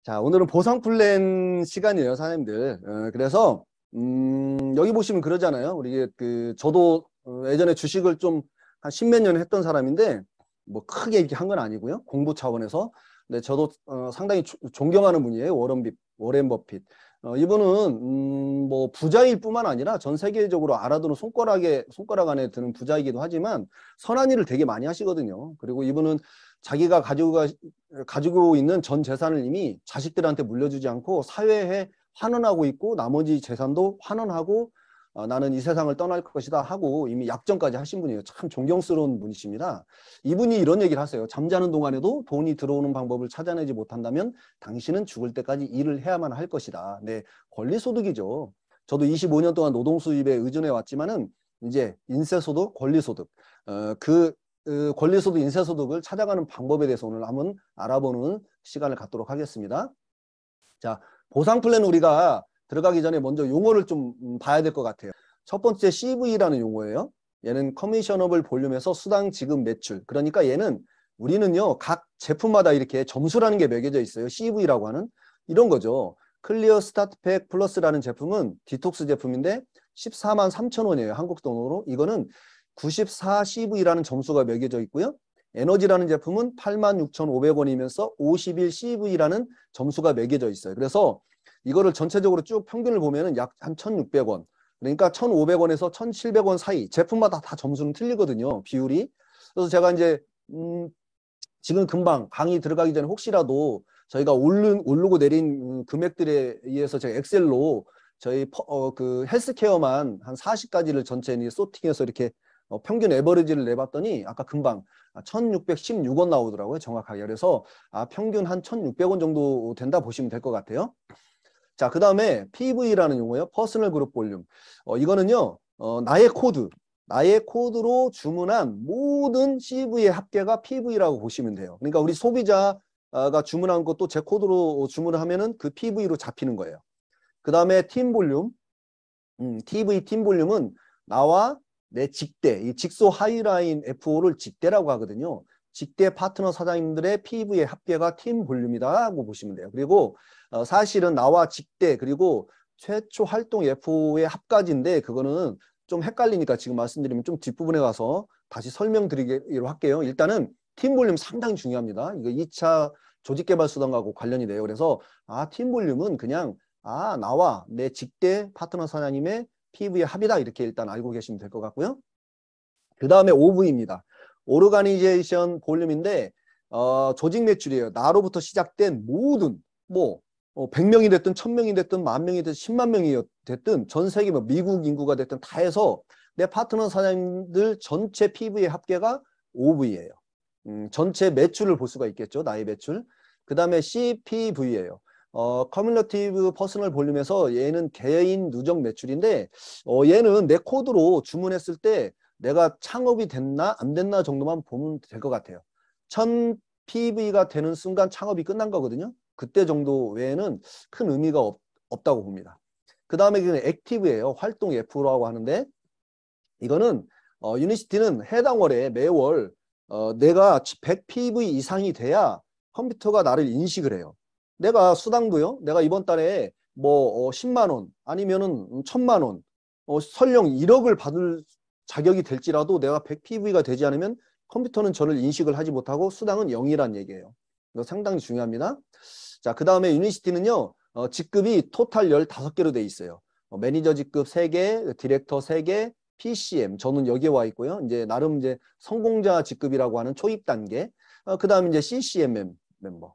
자, 오늘은 보상 플랜 시간이에요, 사장님들. 그래서 여기 보시면 그러잖아요. 우리 저도 예전에 주식을 좀 한 십몇 년 했던 사람인데 뭐 크게 이렇게 한 건 아니고요. 공부 차원에서. 근데 저도 상당히 존경하는 분이에요. 워렌 버핏. 이분은 뭐 부자일 뿐만 아니라 전 세계적으로 알아두는 손가락 안에 드는 부자이기도 하지만 선한 일을 되게 많이 하시거든요. 그리고 이분은 자기가 가지고 있는 전 재산을 이미 자식들한테 물려주지 않고 사회에 환원하고 있고 나머지 재산도 환원하고 나는 이 세상을 떠날 것이다 하고 이미 약정까지 하신 분이에요. 참 존경스러운 분이십니다. 이분이 이런 얘기를 하세요. 잠자는 동안에도 돈이 들어오는 방법을 찾아내지 못한다면 당신은 죽을 때까지 일을 해야만 할 것이다. 네, 권리소득이죠. 저도 25년 동안 노동수입에 의존해 왔지만은 이제 인세소득, 권리소득 권리소득, 인세소득을 찾아가는 방법에 대해서 오늘 한번 알아보는 시간을 갖도록 하겠습니다. 자, 보상 플랜 우리가 들어가기 전에 먼저 용어를 좀 봐야 될 것 같아요. 첫 번째 CV라는 용어예요. 얘는 커미셔너블 볼륨에서 수당 지급 매출. 그러니까 얘는 우리는요, 각 제품마다 이렇게 점수라는 게 매겨져 있어요. CV라고 하는 이런 거죠. 클리어 스타트팩 플러스라는 제품은 디톡스 제품인데 14만 3천 원이에요. 한국 돈으로. 이거는 94CV라는 점수가 매겨져 있고요. 에너지라는 제품은 86,500원이면서 51CV라는 점수가 매겨져 있어요. 그래서 이거를 전체적으로 쭉 평균을 보면은 약 한 1,600원. 그러니까 1,500원에서 1,700원 사이 제품마다 다 점수는 틀리거든요. 비율이. 그래서 제가 이제 지금 금방 강의 들어가기 전에 혹시라도 저희가 오르고 내린 금액들에 의해서 제가 엑셀로 저희 그 헬스케어만 한 40가지를 전체 소팅해서 이렇게 평균 에버리지를 내봤더니 아까 금방 1,616원 나오더라고요. 정확하게. 그래서 평균 한 1,600원 정도 된다 보시면 될 것 같아요. 자, 그 다음에 PV라는 용어요. 퍼스널 그룹 볼륨. 이거는요. 나의 코드로 주문한 모든 CV의 합계가 PV라고 보시면 돼요. 그러니까 우리 소비자가 주문한 것도 제 코드로 주문을 하면은 그 PV로 잡히는 거예요. 그 다음에 팀 볼륨. TV 팀 볼륨은 나와 내 직대, 이 직소 하이라인 FO를 직대라고 하거든요. 직대 파트너 사장님들의 PV의 합계가 팀 볼륨이다라고 보시면 돼요. 그리고 사실은 나와 직대 그리고 최초 활동 FO의 합까지인데 그거는 좀 헷갈리니까 지금 말씀드리면 좀 뒷부분에 가서 다시 설명드리기로 할게요. 일단은 팀 볼륨 상당히 중요합니다. 이거 2차 조직개발수당하고 관련이 돼요. 그래서 팀 볼륨은 그냥 나와 내 직대 파트너 사장님의 PV의 합이다. 이렇게 일단 알고 계시면 될 것 같고요. 그 다음에 OV입니다. 오르가니제이션 볼륨인데 조직 매출이에요. 나로부터 시작된 모든 100명이 됐든 1000명이 됐든 10,000명이 됐든 10만 명이 됐든 전 세계 미국 인구가 됐든 다 해서 내 파트너 사장님들 전체 PV의 합계가 OV예요. 전체 매출을 볼 수가 있겠죠. 나의 매출. 그 다음에 CPV예요. 커뮤니티브 퍼스널 볼륨에서 얘는 개인 누적 매출인데 얘는 내 코드로 주문했을 때 내가 창업이 됐나 안 됐나 정도만 보면 될 것 같아요. 1000 PV가 되는 순간 창업이 끝난 거거든요. 그때 정도 외에는 큰 의미가 없다고 봅니다. 그 다음에 액티브예요. 활동 F라고 하는데 이거는 유니시티는 해당 월에 매월 내가 100 PV 이상이 돼야 컴퓨터가 나를 인식을 해요. 내가 수당도요. 내가 이번 달에 10만 원 아니면은 1,000만 원 설령 1억을 받을 자격이 될지라도 내가 100 PV가 되지 않으면 컴퓨터는 저를 인식을 하지 못하고 수당은 0이란 얘기예요. 이거 상당히 중요합니다. 자, 그 다음에 유니시티는요. 직급이 토탈 15개로 돼 있어요. 매니저 직급 3개, 디렉터 3개, PCM 저는 여기에 와 있고요. 이제 나름 이제 성공자 직급이라고 하는 초입 단계. 그 다음에 이제 CCM 멤버.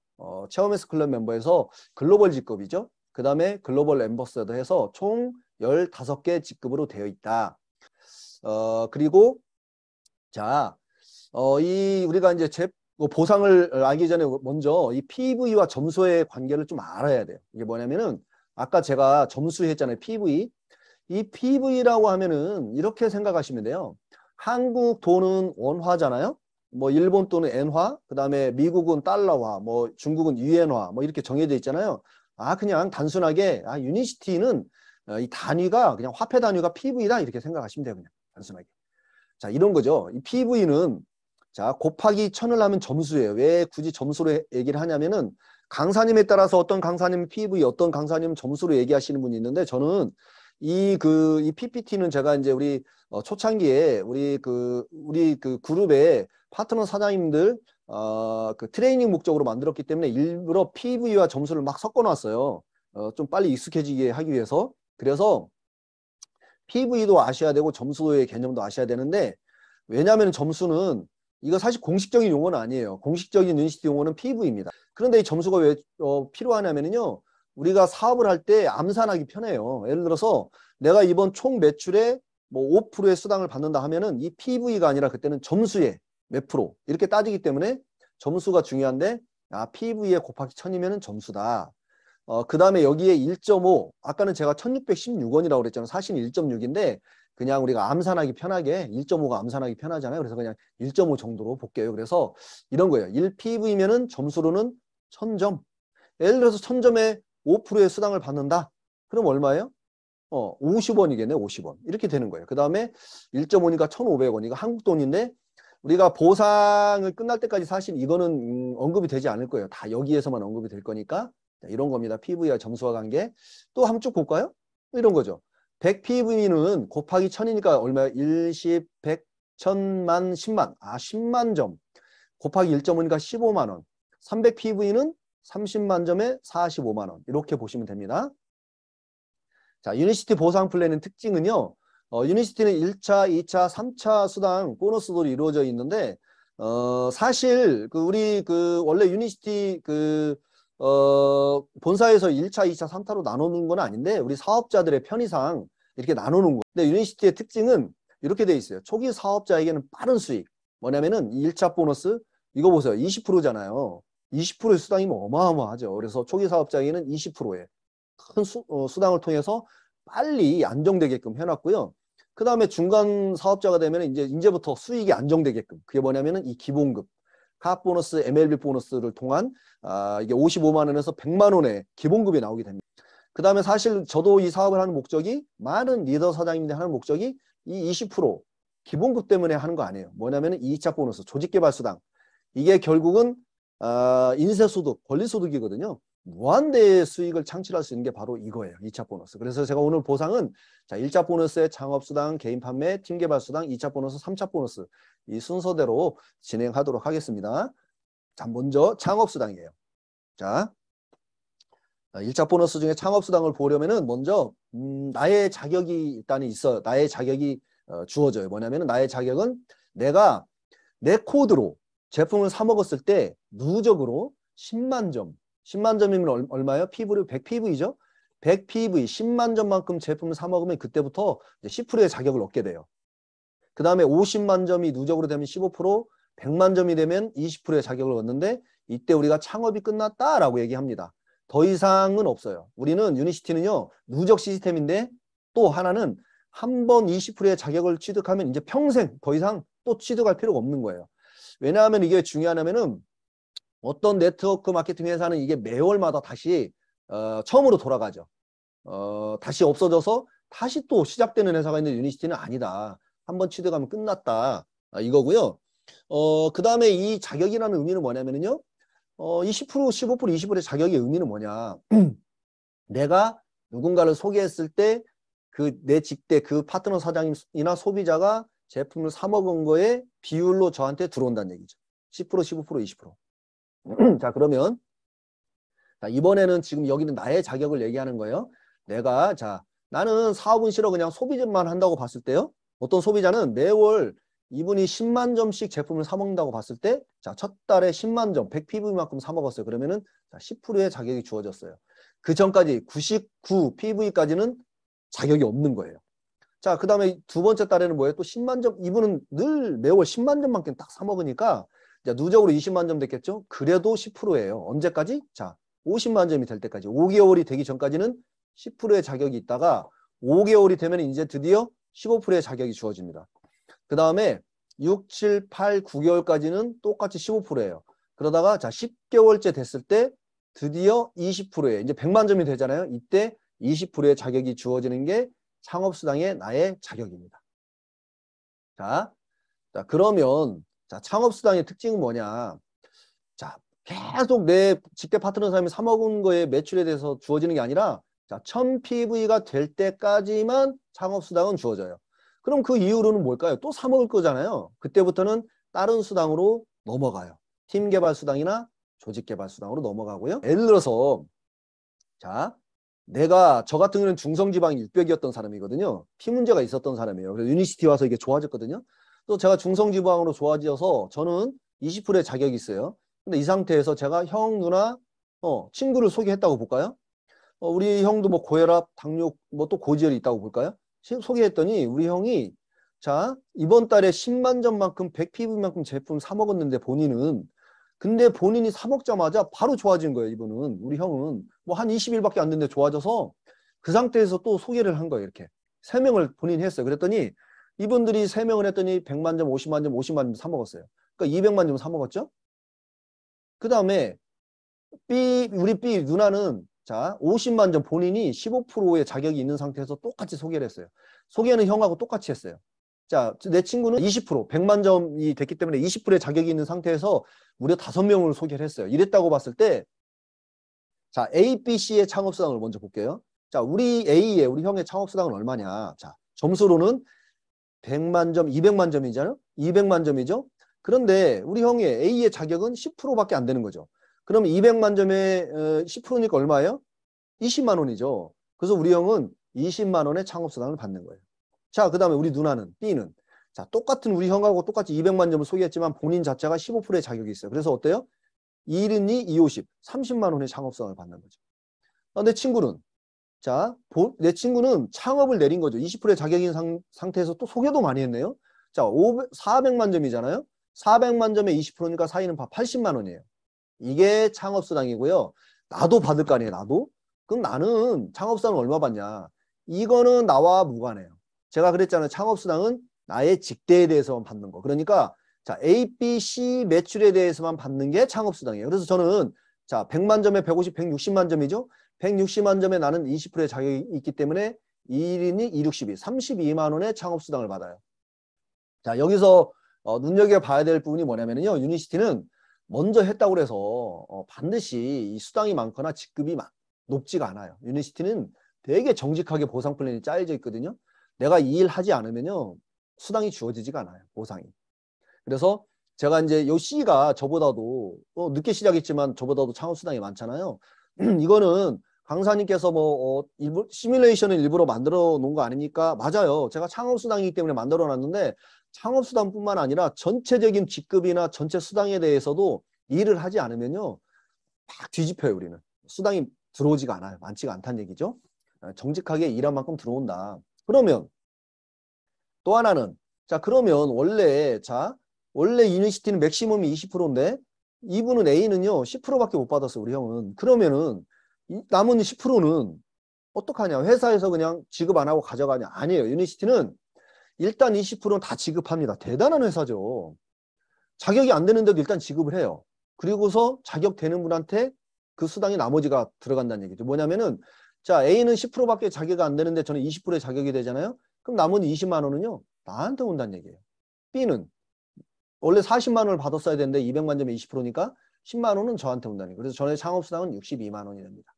체험에스 클럽 멤버에서 글로벌 직급이죠. 그 다음에 글로벌 엠버서더 해서 총 15개 직급으로 되어 있다. 그리고 자, 우리가 이제 보상을 알기 전에 먼저 이 PV와 점수의 관계를 좀 알아야 돼요. 이게 뭐냐면은 아까 제가 점수 했잖아요. PV. 이 PV라고 하면은 이렇게 생각하시면 돼요. 한국 돈은 원화잖아요. 일본 돈은 엔화, 그 다음에 미국은 달러화, 중국은 유엔화, 이렇게 정해져 있잖아요. 그냥 단순하게, 유니시티는 이 단위가 그냥 화폐 단위가 PV다 이렇게 생각하시면 돼요. 그냥 단순하게. 자, 이런 거죠. 이 PV는 자, 곱하기 1000을 하면 점수예요. 왜 굳이 점수로 얘기를 하냐면은 강사님에 따라서 어떤 강사님은 PV, 어떤 강사님은 점수로 얘기하시는 분이 있는데 저는 이 PPT는 제가 이제 우리 초창기에 우리 그 그룹의 파트너 사장님들 그 트레이닝 목적으로 만들었기 때문에 일부러 PV와 점수를 막 섞어 놨어요. 좀 빨리 익숙해지게 하기 위해서. 그래서 PV도 아셔야 되고 점수의 개념도 아셔야 되는데 왜냐하면 점수는 이거 사실 공식적인 용어는 아니에요. 공식적인 유니시티 용어는 PV입니다. 그런데 이 점수가 왜 필요하냐면요. 우리가 사업을 할 때 암산하기 편해요. 예를 들어서 내가 이번 총 매출의 뭐 5%의 수당을 받는다 하면은 이 PV가 아니라 그때는 점수의 몇 프로 이렇게 따지기 때문에 점수가 중요한데 PV에 곱하기 1000이면은 점수다. 그 다음에 여기에 1.5 아까는 제가 1616원이라고 그랬잖아요. 사실 1.6인데 그냥 우리가 암산하기 편하게 1.5가 암산하기 편하잖아요. 그래서 그냥 1.5 정도로 볼게요. 그래서 이런 거예요. 1PV면은 점수로는 1000점. 예를 들어서 1000점에 5%의 수당을 받는다. 그럼 얼마예요? 50원이겠네. 50원. 이렇게 되는 거예요. 그 다음에 1.5니까 1,500원. 이거 한국 돈인데 우리가 보상을 끝날 때까지 사실 이거는 언급이 되지 않을 거예요. 다 여기에서만 언급이 될 거니까. 이런 겁니다. PV와 점수와 관계. 또 한 쪽 볼까요? 이런 거죠. 100PV는 곱하기 1000이니까 얼마야? 1, 10, 100, 1000만, 10만. 10만 점. 곱하기 1.5니까 15만 원. 300PV는 30만 점에 45만 원. 이렇게 보시면 됩니다. 자, 유니시티 보상 플랜의 특징은요. 유니시티는 1차, 2차, 3차 수당 보너스로 이루어져 있는데 사실 우리 원래 유니시티 본사에서 1차, 2차, 3차로 나누는 건 아닌데 우리 사업자들의 편의상 이렇게 나누는 거예요. 근데 유니시티의 특징은 이렇게 돼 있어요. 초기 사업자에게는 빠른 수익. 뭐냐면은 1차 보너스 이거 보세요. 20%잖아요. 20%의 수당이면 어마어마하죠. 그래서 초기 사업자에게는 20%의 큰 수당을 통해서 빨리 안정되게끔 해놨고요. 그 다음에 중간 사업자가 되면 이제부터 수익이 안정되게끔 그게 뭐냐면은 이 기본급 카드 보너스, MLB 보너스를 통한 이게 55만 원에서 100만 원의 기본급이 나오게 됩니다. 그 다음에 사실 저도 이 사업을 하는 목적이 많은 리더 사장님들이 하는 목적이 이 20% 기본급 때문에 하는 거 아니에요. 뭐냐면은 2차 보너스, 조직개발 수당 이게 결국은 인쇄소득, 권리소득이거든요. 무한대의 수익을 창출할 수 있는 게 바로 이거예요. 2차 보너스. 그래서 제가 오늘 보상은 자 1차 보너스의 창업수당, 개인 판매, 팀개발수당, 2차 보너스, 3차 보너스 이 순서대로 진행하도록 하겠습니다. 자, 먼저 창업수당이에요. 자, 1차 보너스 중에 창업수당을 보려면은 먼저 나의 자격이 일단 있어요. 나의 자격이 주어져요. 뭐냐면은 나의 자격은 내가 내 코드로 제품을 사 먹었을 때 누적으로 10만 점. 10만 점이면 얼마예요? PV 100PV죠? 100PV 10만 점만큼 제품을 사 먹으면 그때부터 10%의 자격을 얻게 돼요. 그 다음에 50만 점이 누적으로 되면 15%, 100만 점이 되면 20%의 자격을 얻는데 이때 우리가 창업이 끝났다라고 얘기합니다. 더 이상은 없어요. 우리는 유니시티는요. 누적 시스템인데 또 하나는 한 번 20%의 자격을 취득하면 이제 평생 더 이상 또 취득할 필요가 없는 거예요. 왜냐하면 이게 중요하냐면은 어떤 네트워크 마케팅 회사는 이게 매월마다 다시 처음으로 돌아가죠. 다시 없어져서 다시 또 시작되는 회사가 있는데 유니시티는 아니다. 한번 취득하면 끝났다. 이거고요. 그 다음에 이 자격이라는 의미는 뭐냐면요. 20%, 15%, 20%의 자격의 의미는 뭐냐. 내가 누군가를 소개했을 때 내 직대 그 파트너 사장이나 소비자가 제품을 사 먹은 거에 비율로 저한테 들어온다는 얘기죠. 10%, 15%, 20%. 자, 그러면 자, 이번에는 지금 여기는 나의 자격을 얘기하는 거예요. 나는 사업은 싫어 그냥 소비점만 한다고 봤을 때요. 어떤 소비자는 매월 이분이 10만 점씩 제품을 사 먹는다고 봤을 때 자, 첫 달에 10만 점, 100PV만큼 사 먹었어요. 그러면은 10%의 자격이 주어졌어요. 그 전까지 99 PV까지는 자격이 없는 거예요. 자, 그 다음에 두 번째 달에는 뭐예요? 또 10만 점, 이분은 늘 매월 10만 점만큼 딱 사 먹으니까 누적으로 20만 점 됐겠죠? 그래도 10%예요. 언제까지? 자, 50만 점이 될 때까지. 5개월이 되기 전까지는 10%의 자격이 있다가 5개월이 되면 이제 드디어 15%의 자격이 주어집니다. 그 다음에 6, 7, 8, 9개월까지는 똑같이 15%예요. 그러다가 자, 10개월째 됐을 때 드디어 20%예요. 이제 100만 점이 되잖아요. 이때 20%의 자격이 주어지는 게 창업수당의 나의 자격입니다. 자, 그러면 자, 창업수당의 특징은 뭐냐? 자, 계속 내 직계 파트너 사람이 사 먹은 거에 매출에 대해서 주어지는 게 아니라 자, 1000PV가 될 때까지만 창업수당은 주어져요. 그럼 그 이후로는 뭘까요? 또 사 먹을 거잖아요. 그때부터는 다른 수당으로 넘어가요. 팀개발수당이나 조직개발수당으로 넘어가고요. 예를 들어서 자, 내가 저 같은 경우는 중성지방이 600이었던 사람이거든요. 피 문제가 있었던 사람이에요. 그래서 유니시티 와서 이게 좋아졌거든요. 또 제가 중성지방으로 좋아져서 저는 20%의 자격이 있어요. 근데 이 상태에서 제가 형, 누나, 친구를 소개했다고 볼까요? 우리 형도 뭐 고혈압, 당뇨, 뭐 또 고지혈이 있다고 볼까요? 소개했더니 우리 형이 자, 이번 달에 10만 점만큼 100PV만큼 제품 사 먹었는데 본인은 근데 본인이 사 먹자마자 바로 좋아진 거예요, 이분은. 우리 형은 뭐 한 20일밖에 안 됐는데 좋아져서 그 상태에서 또 소개를 한 거예요, 이렇게. 3명을 본인이 했어요. 그랬더니 이분들이 3명을 했더니 100만 점, 50만 점, 50만 점 사 먹었어요. 그러니까 200만 점 사 먹었죠? 그 다음에 우리 B 누나는 자, 50만 점 본인이 15%의 자격이 있는 상태에서 똑같이 소개를 했어요. 소개는 형하고 똑같이 했어요. 자, 내 친구는 20%, 100만 점이 됐기 때문에 20%의 자격이 있는 상태에서 무려 5명을 소개를 했어요. 이랬다고 봤을 때, 자, A, B, C의 창업수당을 먼저 볼게요. 자, 우리 A의, 우리 형의 창업수당은 얼마냐? 자, 점수로는 100만 점, 200만 점이잖아요? 200만 점이죠? 그런데 우리 형의 A의 자격은 10%밖에 안 되는 거죠. 그럼 200만 점에 10%니까 얼마예요? 20만 원이죠. 그래서 우리 형은 20만 원의 창업수당을 받는 거예요. 자, 그 다음에 우리 누나는, B는. 자, 똑같은 우리 형하고 똑같이 200만 점을 소개했지만 본인 자체가 15%의 자격이 있어요. 그래서 어때요? 2는 2, 2, 50, 30만 원의 창업수당을 받는 거죠. 내 친구는, 자, 내 친구는 창업을 내린 거죠. 20%의 자격인 상태에서 또 소개도 많이 했네요. 자, 400만 점이잖아요. 400만 점에 20%니까 사이는 80만 원이에요. 이게 창업수당이고요. 나도 받을 거 아니에요, 나도? 그럼 나는 창업수당을 얼마 받냐? 이거는 나와 무관해요. 제가 그랬잖아요. 창업수당은 나의 직대에 대해서만 받는 거. 그러니까 자, A, B, C 매출에 대해서만 받는 게 창업수당이에요. 그래서 저는 자, 100만 점에 150, 160만 점이죠. 160만 점에 나는 20%의 자격이 있기 때문에 1인이 2, 62, 32만 원의 창업수당을 받아요. 자, 여기서 눈여겨봐야 될 부분이 뭐냐면요. 유니시티는 먼저 했다고 해서 반드시 이 수당이 많거나 직급이 높지가 않아요. 유니시티는 되게 정직하게 보상 플랜이 짜여져 있거든요. 내가 이 일 하지 않으면요. 수당이 주어지지가 않아요. 보상이. 그래서 제가 이제 요 C가 저보다도 늦게 시작했지만 저보다도 창업 수당이 많잖아요. 이거는 강사님께서 뭐 일부 시뮬레이션을 일부러 만들어 놓은 거 아닙니까? 맞아요. 제가 창업 수당이기 때문에 만들어 놨는데 창업 수당뿐만 아니라 전체적인 직급이나 전체 수당에 대해서도 일을 하지 않으면요. 막 뒤집혀요, 우리는. 수당이 들어오지가 않아요. 많지가 않다는 얘기죠. 정직하게 일한 만큼 들어온다. 그러면 또 하나는 자, 그러면 원래 유니시티는 맥시멈이 20%인데 이분은 A는요 10%밖에 못 받았어, 우리 형은. 그러면은 남은 10%는 어떡하냐? 회사에서 그냥 지급 안 하고 가져가냐? 아니에요. 유니시티는 일단 20%는 다 지급합니다. 대단한 회사죠. 자격이 안 되는데도 일단 지급을 해요. 그리고서 자격 되는 분한테 그 수당이 나머지가 들어간다는 얘기죠. 뭐냐면은 자, A는 10%밖에 자격이 안 되는데 저는 20%의 자격이 되잖아요. 그럼 남은 20만 원은요 나한테 온다는 얘기예요. B는 원래 40만 원을 받았어야 되는데 200만 점에 20%니까 10만 원은 저한테 온다는 거예요. 그래서 저의 창업수당은 62만 원이 됩니다.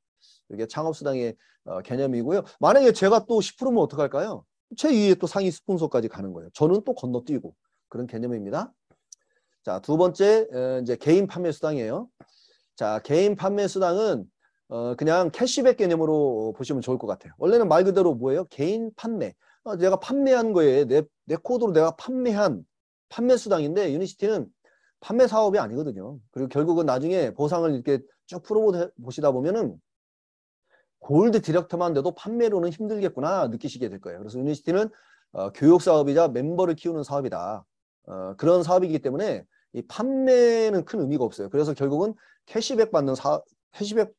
이게 창업수당의 개념이고요. 만약에 제가 또 10%면 어떡할까요? 제 위에 또 상위 스폰서까지 가는 거예요. 저는 또 건너뛰고 그런 개념입니다. 자, 두 번째 이제 개인 판매 수당이에요. 자, 개인 판매 수당은 그냥 캐시백 개념으로 보시면 좋을 것 같아요. 원래는 말 그대로 뭐예요? 개인 판매. 내가 판매한 거에 내 코드로 내가 판매한 판매 수당인데 유니시티는 판매 사업이 아니거든요. 그리고 결국은 나중에 보상을 이렇게 쭉 풀어보시다 보면은 골드 디렉터만 돼도 판매로는 힘들겠구나 느끼시게 될 거예요. 그래서 유니시티는 교육 사업이자 멤버를 키우는 사업이다. 그런 사업이기 때문에 이 판매는 큰 의미가 없어요. 그래서 결국은 캐시백 받는 캐시백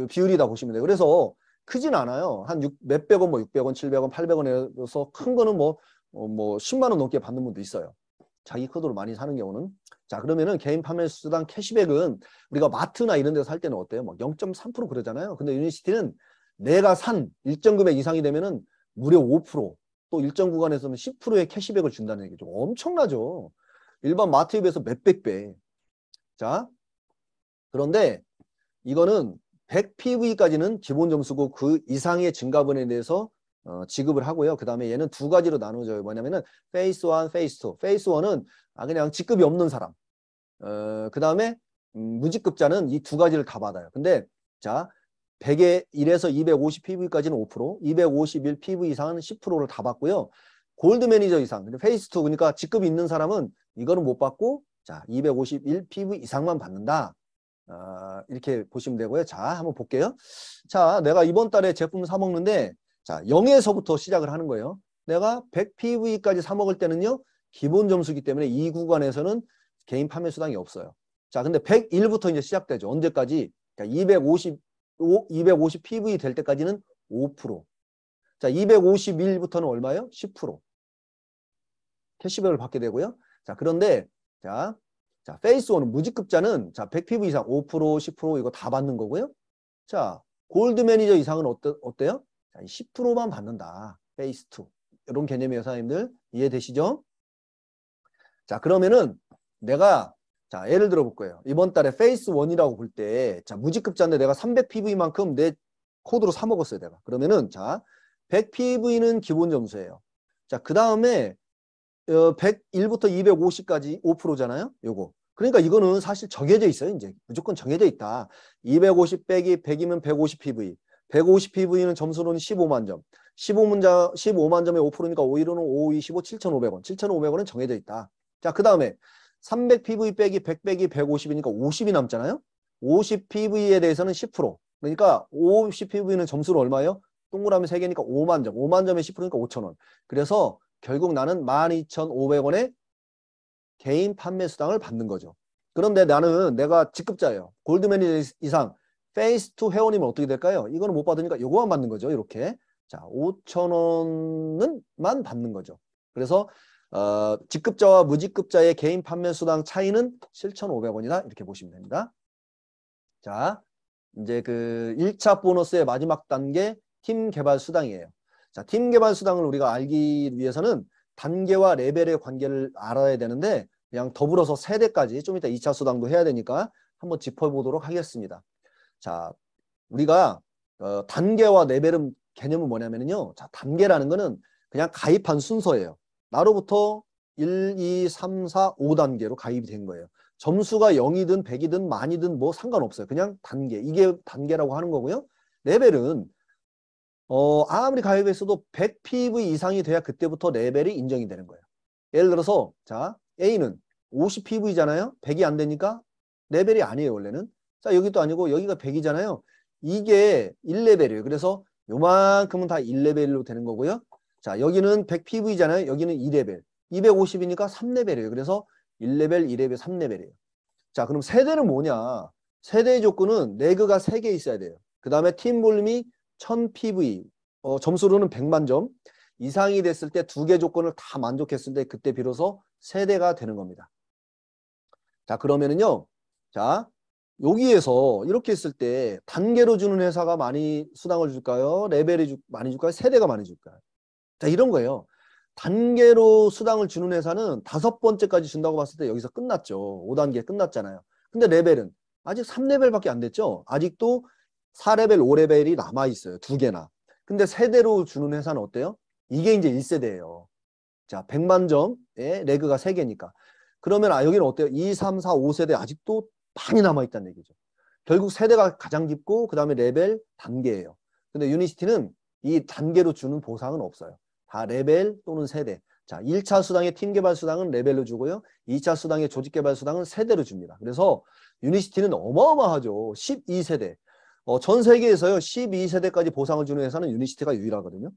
비율이다 보시면 돼요. 그래서 크진 않아요. 한 몇백 원, 뭐 600원, 700원, 800원에서 큰 거는 뭐 10만 원 넘게 받는 분도 있어요. 자기 코드로 많이 사는 경우는. 자, 그러면은 개인 판매 수당 캐시백은 우리가 마트나 이런 데서 살 때는 어때요? 막 0.3% 그러잖아요. 근데 유니시티는 내가 산 일정 금액 이상이 되면은 무려 5%, 또 일정 구간에서는 10%의 캐시백을 준다는 얘기죠. 엄청나죠. 일반 마트에 비해서 몇백 배. 자, 그런데 이거는 100PV까지는 기본 점수고 그 이상의 증가분에 대해서 지급을 하고요. 그 다음에 얘는 두 가지로 나눠져요. 뭐냐면은 페이스 1, 페이스 2. 페이스 1은 그냥 직급이 없는 사람. 그 다음에 무직급자는 이 두 가지를 다 받아요. 근데 자 100에 1에서 250PV까지는 5%, 251PV 이상은 10%를 다 받고요. 골드 매니저 이상, 페이스 2 그러니까 직급이 있는 사람은 이거는 못 받고 자 251PV 이상만 받는다. 이렇게 보시면 되고요. 자, 한번 볼게요. 자, 내가 이번 달에 제품 사 먹는데 자, 0에서부터 시작을 하는 거예요. 내가 100PV까지 사 먹을 때는요. 기본 점수기 때문에 이 구간에서는 개인 판매 수당이 없어요. 자, 근데 101부터 이제 시작되죠. 언제까지? 자, 250PV 될 때까지는 5%. 자, 251부터는 얼마예요? 10%. 캐시백을 받게 되고요. 자, 그런데 자, 페이스 1은 무직급자는 자, 100PV 이상 5%, 10% 이거 다 받는 거고요. 자, 골드 매니저 이상은 어때요? 자, 10%만 받는다. 페이스 2. 이런 개념이에요, 사장님들. 이해되시죠? 자, 그러면은 내가 자, 예를 들어 볼 거예요. 이번 달에 페이스 1이라고 볼 때 자, 무직급자인데 내가 300PV만큼 내 코드로 사 먹었어요, 내가. 그러면은 자, 100PV는 기본 점수예요. 자, 그다음에 101부터 250까지 5%잖아요. 요거. 그러니까 이거는 사실 정해져 있어요. 이제 무조건 정해져 있다. 250 빼기 100이면 150PV. 150PV는 점수로는 15만 점. 15만 점에 5%니까 오히려는 5, 25, 7,500원. 7,500원은 정해져 있다. 자, 그 다음에 300PV 빼기 100 빼기 150이니까 50이 남잖아요. 50PV에 대해서는 10%. 그러니까 50PV는 점수로 얼마예요? 동그라미 3개니까 5만 점. 5만 점에 10%니까 5,000원. 그래서 결국 나는 12,500원의 개인 판매 수당을 받는 거죠. 그런데 나는 내가 직급자예요. 골드 매니저 이상 페이스 2 회원이면 어떻게 될까요? 이거는 못 받으니까 요거만 받는 거죠. 이렇게. 자, 5,000원만 받는 거죠. 그래서 직급자와 무직급자의 개인 판매 수당 차이는 7,500원이다. 이렇게 보시면 됩니다. 자, 이제 그 1차 보너스의 마지막 단계 팀 개발 수당이에요. 자, 팀 개발 수당을 우리가 알기 위해서는 단계와 레벨의 관계를 알아야 되는데 그냥 더불어서 세대까지 좀 이따 2차 수당도 해야 되니까 한번 짚어보도록 하겠습니다. 자, 우리가 단계와 레벨은 개념은 뭐냐면요. 자, 단계라는 거는 그냥 가입한 순서예요. 나로부터 1, 2, 3, 4, 5단계로 가입이 된 거예요. 점수가 0이든 100이든 만이든 뭐 상관없어요. 그냥 단계. 이게 단계라고 하는 거고요. 레벨은 아무리 가입했어도 100PV 이상이 돼야 그때부터 레벨이 인정이 되는 거예요. 예를 들어서 자, A는 50PV잖아요. 100이 안 되니까 레벨이 아니에요, 원래는. 자, 여기도 아니고 여기가 100이잖아요. 이게 1레벨이에요. 그래서 요만큼은 다 1레벨로 되는 거고요. 자, 여기는 100PV잖아요. 여기는 2레벨. 250이니까 3레벨이에요. 그래서 1레벨, 2레벨, 3레벨이에요. 자, 그럼 세대는 뭐냐? 세대의 조건은 레그가 3개 있어야 돼요. 그 다음에 팀 볼륨이 1000PV, 점수로는 100만 점 이상이 됐을 때 2개 조건을 다 만족했을 때 그때 비로소 세대가 되는 겁니다. 자, 그러면은요. 자, 여기에서 이렇게 했을 때 단계로 주는 회사가 많이 수당을 줄까요? 레벨이 많이 줄까요? 세대가 많이 줄까요? 자, 이런 거예요. 단계로 수당을 주는 회사는 5번째까지 준다고 봤을 때 여기서 끝났죠. 5단계 끝났잖아요. 근데 레벨은 아직 3레벨밖에 안 됐죠. 아직도 4레벨, 5레벨이 남아있어요. 2개나. 근데 세대로 주는 회사는 어때요? 이게 이제 1세대예요. 자, 100만 점에 레그가 3개니까. 그러면 여기는 어때요? 2, 3, 4, 5세대 아직도 많이 남아있다는 얘기죠. 결국 세대가 가장 깊고 그 다음에 레벨 단계예요. 근데 유니시티는 이 단계로 주는 보상은 없어요. 다 레벨 또는 세대. 자, 1차 수당의 팀 개발 수당은 레벨로 주고요. 2차 수당의 조직 개발 수당은 세대로 줍니다. 그래서 유니시티는 어마어마하죠. 12세대. 전 세계에서요. 12세대까지 보상을 주는 회사는 유니시티가 유일하거든요.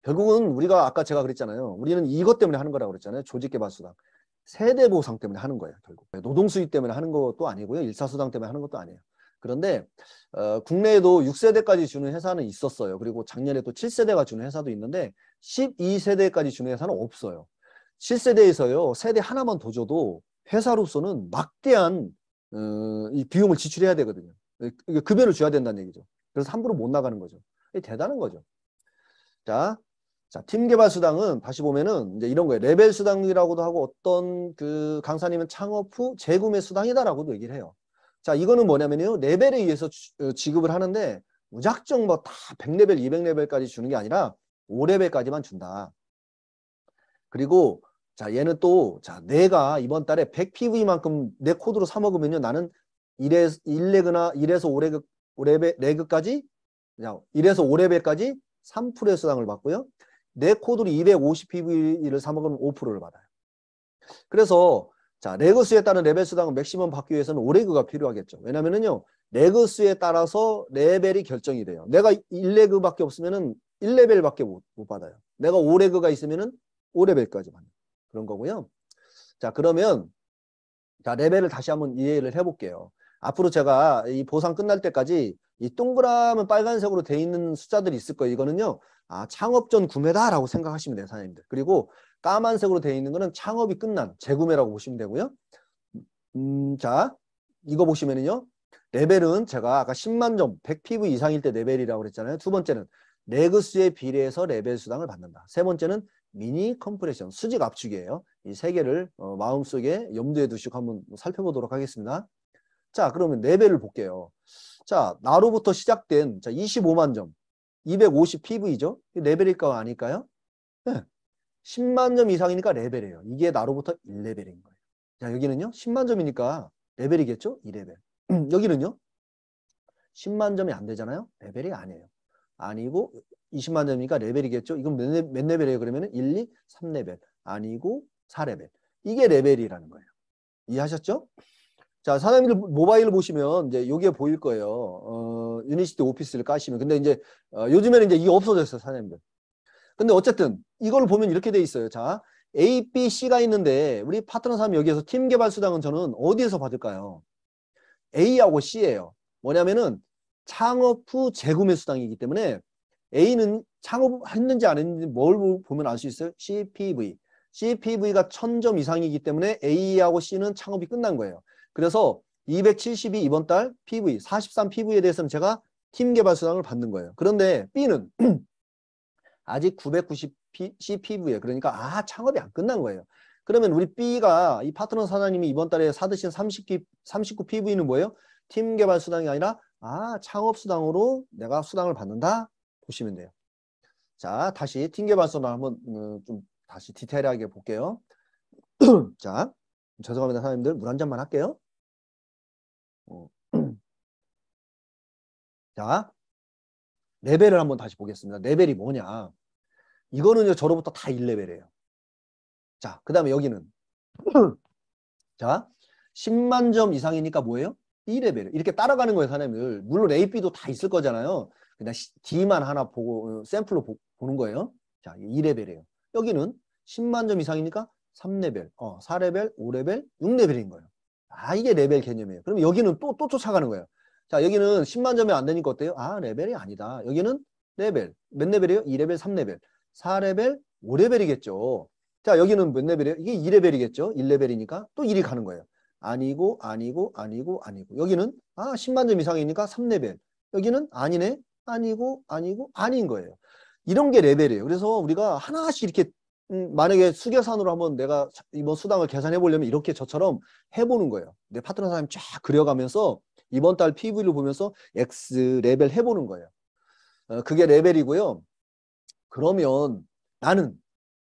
결국은 우리가 아까 제가 그랬잖아요. 우리는 이것 때문에 하는 거라고 그랬잖아요. 조직 개발 수당. 세대 보상 때문에 하는 거예요. 결국. 노동 수입 때문에 하는 것도 아니고요. 일사수당 때문에 하는 것도 아니에요. 그런데 국내에도 6세대까지 주는 회사는 있었어요. 그리고 작년에 또 7세대가 주는 회사도 있는데 12세대까지 주는 회사는 없어요. 7세대에서요. 세대 하나만 더 줘도 회사로서는 막대한 이 비용을 지출해야 되거든요. 급여를 줘야 된다는 얘기죠. 그래서 함부로 못 나가는 거죠. 대단한 거죠. 자, 팀 개발 수당은 다시 보면은 이제 이런 거예요. 레벨 수당이라고도 하고 어떤 그 강사님은 창업 후 재구매 수당이다라고도 얘기를 해요. 자, 이거는 뭐냐면요. 레벨에 의해서 지급을 하는데 무작정 뭐 다 100레벨, 200레벨까지 주는 게 아니라 5레벨까지만 준다. 그리고 자, 얘는 또 자, 내가 이번 달에 100PV만큼 내 코드로 사 먹으면요. 나는 1레그나 1에서 5레벨까지 1에서 5레벨까지 3%의 수당을 받고요. 내 코드로 250PV를 사 먹으면 5%를 받아요. 그래서 자, 레그 수에 따른 레벨 수당은 맥시멈 받기 위해서는 5레그가 필요하겠죠. 왜냐면은요. 레그 수에 따라서 레벨이 결정이 돼요. 내가 1레그밖에 없으면은 1레벨밖에 못 받아요. 내가 5레그가 있으면은 5레벨까지 받는 그런 거고요. 자, 그러면 자, 레벨을 다시 한번 이해를 해볼게요. 앞으로 제가 이 보상 끝날 때까지 이 동그라미 빨간색으로 돼 있는 숫자들이 있을 거예요. 이거는요. 아, 창업 전 구매다라고 생각하시면 돼요, 사장님들. 그리고 까만색으로 돼 있는 거는 창업이 끝난 재구매라고 보시면 되고요. 자, 이거 보시면은요. 레벨은 제가 아까 10만 점, 100PV 이상일 때 레벨이라고 그랬잖아요. 두 번째는 레그 수에 비례해서 레벨 수당을 받는다. 세 번째는 미니 컴프레션, 수직 압축이에요. 이 세 개를 마음속에 염두에 두시고 한번 살펴보도록 하겠습니다. 자, 그러면 레벨을 볼게요. 자, 나로부터 시작된 자 25만 점, 250PV죠. 레벨일까 아닐까요? 네. 10만 점 이상이니까 레벨이에요. 이게 나로부터 1레벨인 거예요. 자, 여기는요. 10만 점이니까 레벨이겠죠? 2레벨. 여기는요. 10만 점이 안 되잖아요. 레벨이 아니에요. 아니고 20만 점이니까 레벨이겠죠? 이건 몇 레벨이에요? 그러면 1, 2, 3레벨. 아니고 4레벨. 이게 레벨이라는 거예요. 이해하셨죠? 자, 사장님들 모바일을 보시면 이제 요게 보일 거예요. 유니시티 오피스를 까시면. 근데 이제 요즘에는 이제 이게 없어졌어요, 사장님들. 근데 어쨌든 이걸 보면 이렇게 돼 있어요. 자, A, B, C가 있는데 우리 파트너 사람 여기에서 팀 개발 수당은 저는 어디에서 받을까요? A하고 C예요. 뭐냐면은 창업 후 재구매 수당이기 때문에 A는 창업했는지 안 했는지 뭘 보면 알 수 있어요? CPV. CPV가 1000점 이상이기 때문에 A하고 C는 창업이 끝난 거예요. 그래서 272 이번 달 PV, 43 PV에 대해서는 제가 팀 개발 수당을 받는 거예요. 그런데 B는 아직 990 CPV에 그러니까 창업이 안 끝난 거예요. 그러면 우리 B가 이 파트너 사장님이 이번 달에 사드신 39 PV는 뭐예요? 팀 개발 수당이 아니라 창업 수당으로 내가 수당을 받는다 보시면 돼요. 자, 다시 팀 개발 수당 한번 좀 다시 디테일하게 볼게요. 자, 죄송합니다 사장님들 물 한 잔만 할게요. 자, 레벨을 한번 다시 보겠습니다. 레벨이 뭐냐? 이거는요 저로부터 다 1레벨이에요. 자, 그 다음에 여기는 자 10만 점 이상이니까 뭐예요? 2레벨. 이렇게 따라가는 거예요, 사장님들. 물론 A, B도 다 있을 거잖아요. 그냥 D만 하나 보고 샘플로 보는 거예요. 자, 2레벨이에요. 여기는 10만 점 이상이니까 3레벨, 4레벨, 5레벨, 6레벨인 거예요. 이게 레벨 개념이에요. 그럼 여기는 또 쫓아가는 거예요. 자, 여기는 10만 점이 안 되니까 어때요? 레벨이 아니다. 여기는 레벨. 몇 레벨이에요? 2레벨, 3레벨. 4레벨, 5레벨이겠죠. 자, 여기는 몇 레벨이에요? 이게 2레벨이겠죠. 1레벨이니까 또 1이 가는 거예요. 아니고. 여기는 10만 점 이상이니까 3레벨. 여기는 아니네. 아니고, 아닌 거예요. 이런 게 레벨이에요. 그래서 우리가 하나씩 이렇게 만약에 수계산으로 한번 내가 이번 수당을 계산해 보려면 이렇게 저처럼 해보는 거예요. 내 파트너 사람이 쫙 그려가면서 이번 달 PV를 보면서 X 레벨 해보는 거예요. 그게 레벨이고요. 그러면 나는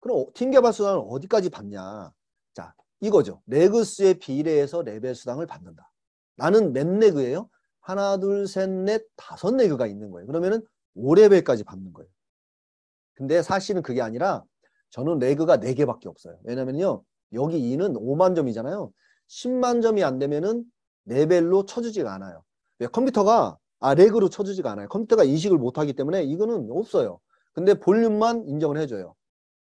그럼 팀 개발 수당을 어디까지 받냐? 자, 이거죠. 레그 수에 비례해서 레벨 수당을 받는다. 나는 몇 레그예요? 하나, 둘, 셋, 넷, 5레그가 있는 거예요. 그러면은 5레벨까지 받는 거예요. 근데 사실은 그게 아니라 저는 레그가 4개밖에 없어요. 왜냐면요. 여기 2는 5만 점이잖아요. 10만 점이 안 되면은 레벨로 쳐주지가 않아요. 왜? 컴퓨터가 레그로 쳐주지가 않아요. 컴퓨터가 인식을 못하기 때문에 이거는 없어요. 근데 볼륨만 인정을 해줘요.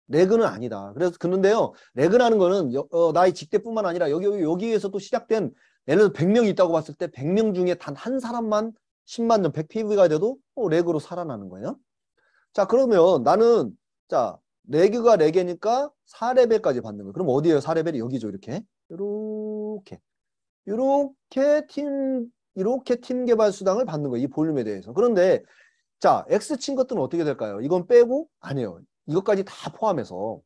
레그는 아니다. 그래서 그런데요. 레그라는 거는 나의 직대뿐만 아니라 여기에서 또 시작된 예를 들어 100명이 있다고 봤을 때 100명 중에 단 한 사람만 10만 점 100PV가 돼도 레그로 살아나는 거예요. 자, 그러면 나는 자, 레그가 4개니까 4레벨까지 받는 거예요. 그럼 어디에요? 4레벨이 여기죠. 이렇게. 이렇게 팀 개발 수당을 받는 거예요. 이 볼륨에 대해서. 그런데 자, X 친 것들은 어떻게 될까요? 이건 빼고 아니에요. 이것까지 다 포함해서.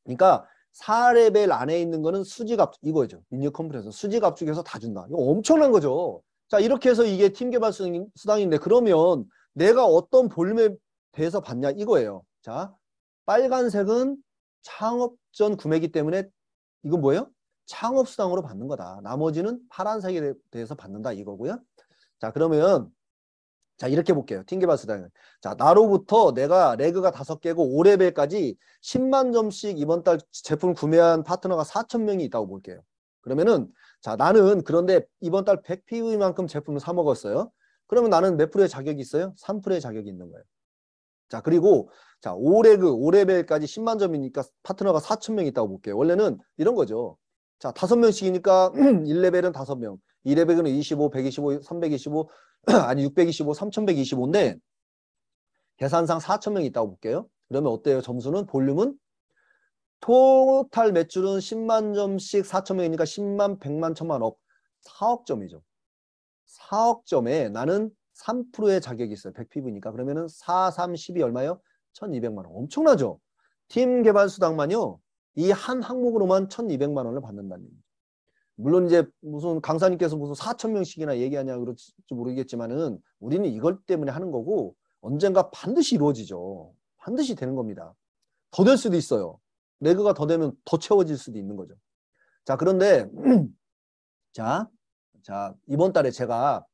그러니까 4레벨 안에 있는 거는 수직압 이거죠. 리니어 컴프레서 수직압축해서 다 준다. 이거 엄청난 거죠. 자, 이렇게 해서 이게 팀 개발 수당인데 그러면 내가 어떤 볼륨에 대해서 받냐 이거예요. 자, 빨간색은 창업 전 구매기 때문에 이건 뭐예요? 창업 수당으로 받는 거다. 나머지는 파란색에 대해서 받는다 이거고요. 자, 그러면 자, 이렇게 볼게요. 팀 개발 수당은. 자, 나로부터 내가 레그가 5개고 5레벨까지 10만 점씩 이번 달 제품을 구매한 파트너가 4,000명이 있다고 볼게요. 그러면은 자, 나는 그런데 이번 달 100PV만큼 제품을 사 먹었어요. 그러면 나는 몇 프로의 자격이 있어요? 3%의 자격이 있는 거예요. 자, 그리고 자, 5레그, 5레벨까지 10만 점이니까 파트너가 4,000명 있다고 볼게요. 원래는 이런 거죠. 자, 5명씩이니까 1레벨은 5명, 2레벨은 25, 125, 325, 아니 625, 3125인데 계산상 4,000명이 있다고 볼게요. 그러면 어때요? 점수는 볼륨은 토탈 매출은 10만 점씩 4,000명이니까 10만, 100만, 1,000만, 억 4억 점이죠. 4억 점에 나는 3%의 자격이 있어요. 100PV니까. 그러면은 4, 3, 12 얼마요? 1,200만 원. 엄청나죠? 팀 개발 수당만요. 이 한 항목으로만 1,200만 원을 받는다는 얘기죠. 물론 이제 무슨 강사님께서 무슨 4,000명씩이나 얘기하냐 그럴지 모르겠지만은 우리는 이걸 때문에 하는 거고 언젠가 반드시 이루어지죠. 반드시 되는 겁니다. 더 될 수도 있어요. 레그가 더 되면 더 채워질 수도 있는 거죠. 자, 그런데 자, 이번 달에 제가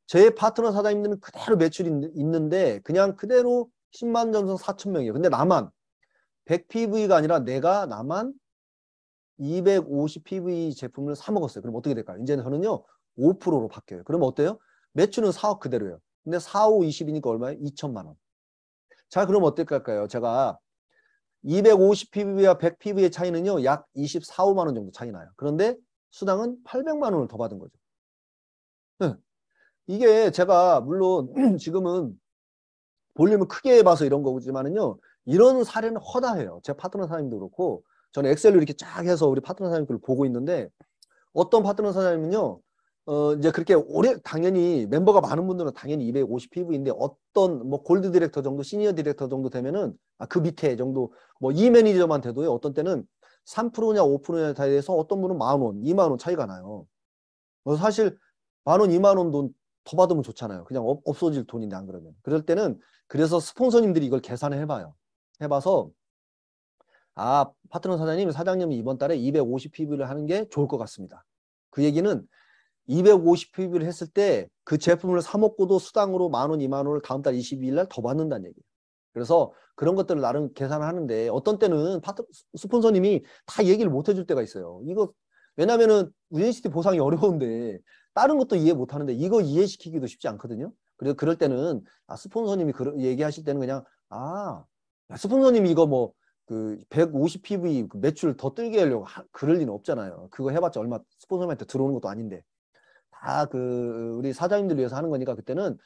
제 파트너 사장님들은 그대로 매출이 있는데 그냥 그대로 10만 점성 4,000명이에요. 근데 나만 100PV가 아니라 나만 250PV 제품을 사 먹었어요. 그럼 어떻게 될까요? 이제는 저는요 5%로 바뀌어요. 그러면 어때요? 매출은 4억 그대로예요. 근데 4, 5, 20이니까 얼마예요? 2천만 원. 자, 그럼 어떨까요? 제가 250PV와 100PV의 차이는요 약 24, 5만 원 정도 차이 나요. 그런데 수당은 800만 원을 더 받은 거죠. 네. 이게 제가 물론 지금은 볼륨을 크게 봐서 이런 거지만은요 이런 사례는 허다해요. 제 파트너 사장님도 그렇고 저는 엑셀로 이렇게 쫙 해서 우리 파트너 사장님들을 보고 있는데 어떤 파트너 사장님은요 이제 그렇게 오래 당연히 멤버가 많은 분들은 당연히 250PV인데 어떤 뭐 골드 디렉터 정도 시니어 디렉터 정도 되면은 그 밑에 정도 뭐 이 매니저만 돼도요 어떤 때는 3%냐 5%냐에 대해서 어떤 분은 10,000원, 20,000원 차이가 나요. 그래서 사실 10,000원, 20,000원 돈 더 받으면 좋잖아요. 그냥 없어질 돈인데 안 그러면. 그럴 때는 그래서 스폰서님들이 이걸 계산을 해봐요. 해봐서 파트너 사장님이 이번 달에 250PV를 하는 게 좋을 것 같습니다. 그 얘기는 250PV를 했을 때 그 제품을 사 먹고도 수당으로 10,000원, 20,000원을 다음 달 22일 날 더 받는다는 얘기예요. 그래서 그런 것들을 나름 계산을 하는데 어떤 때는 스폰서님이 다 얘기를 못 해줄 때가 있어요. 이거 왜냐면은 UNCT 보상이 어려운데 다른 것도 이해 못 하는데 이거 이해시키기도 쉽지 않거든요. 그래서 그럴 때는 스폰서님이 얘기하실 때는 그냥 스폰서님이 이거 뭐 그 150PV 매출 더 뜨게 하려고 그럴 리는 없잖아요. 그거 해봤자 얼마 스폰서님한테 들어오는 것도 아닌데 다 우리 사장님들 위해서 하는 거니까 그때는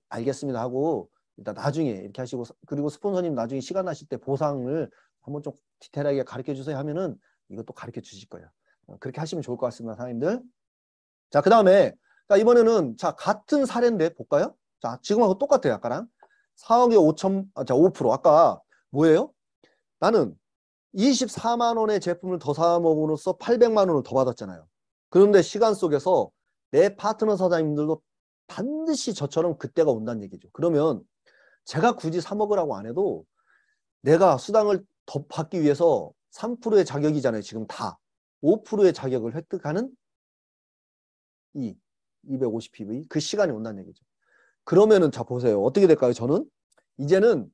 알겠습니다 하고 일단 나중에 이렇게 하시고 그리고 스폰서님 나중에 시간 나실 때 보상을 한번 좀 디테일하게 가르쳐 주세요 하면은 이것도 가르쳐 주실 거예요. 그렇게 하시면 좋을 것 같습니다, 사장님들. 자, 그 다음에 이번에는 같은 사례인데 볼까요? 자, 지금하고 똑같아요, 아까랑. 4억에 5천, 5%. 아까 뭐예요? 나는 24만 원의 제품을 더 사 먹음으로써 800만 원을 더 받았잖아요. 그런데 시간 속에서 내 파트너 사장님들도 반드시 저처럼 그때가 온다는 얘기죠. 그러면 제가 굳이 사 먹으라고 안 해도 내가 수당을 더 받기 위해서 3%의 자격이잖아요. 지금 다. 5%의 자격을 획득하는 250PV 그 시간이 온다는 얘기죠. 그러면은 보세요. 어떻게 될까요? 저는 이제는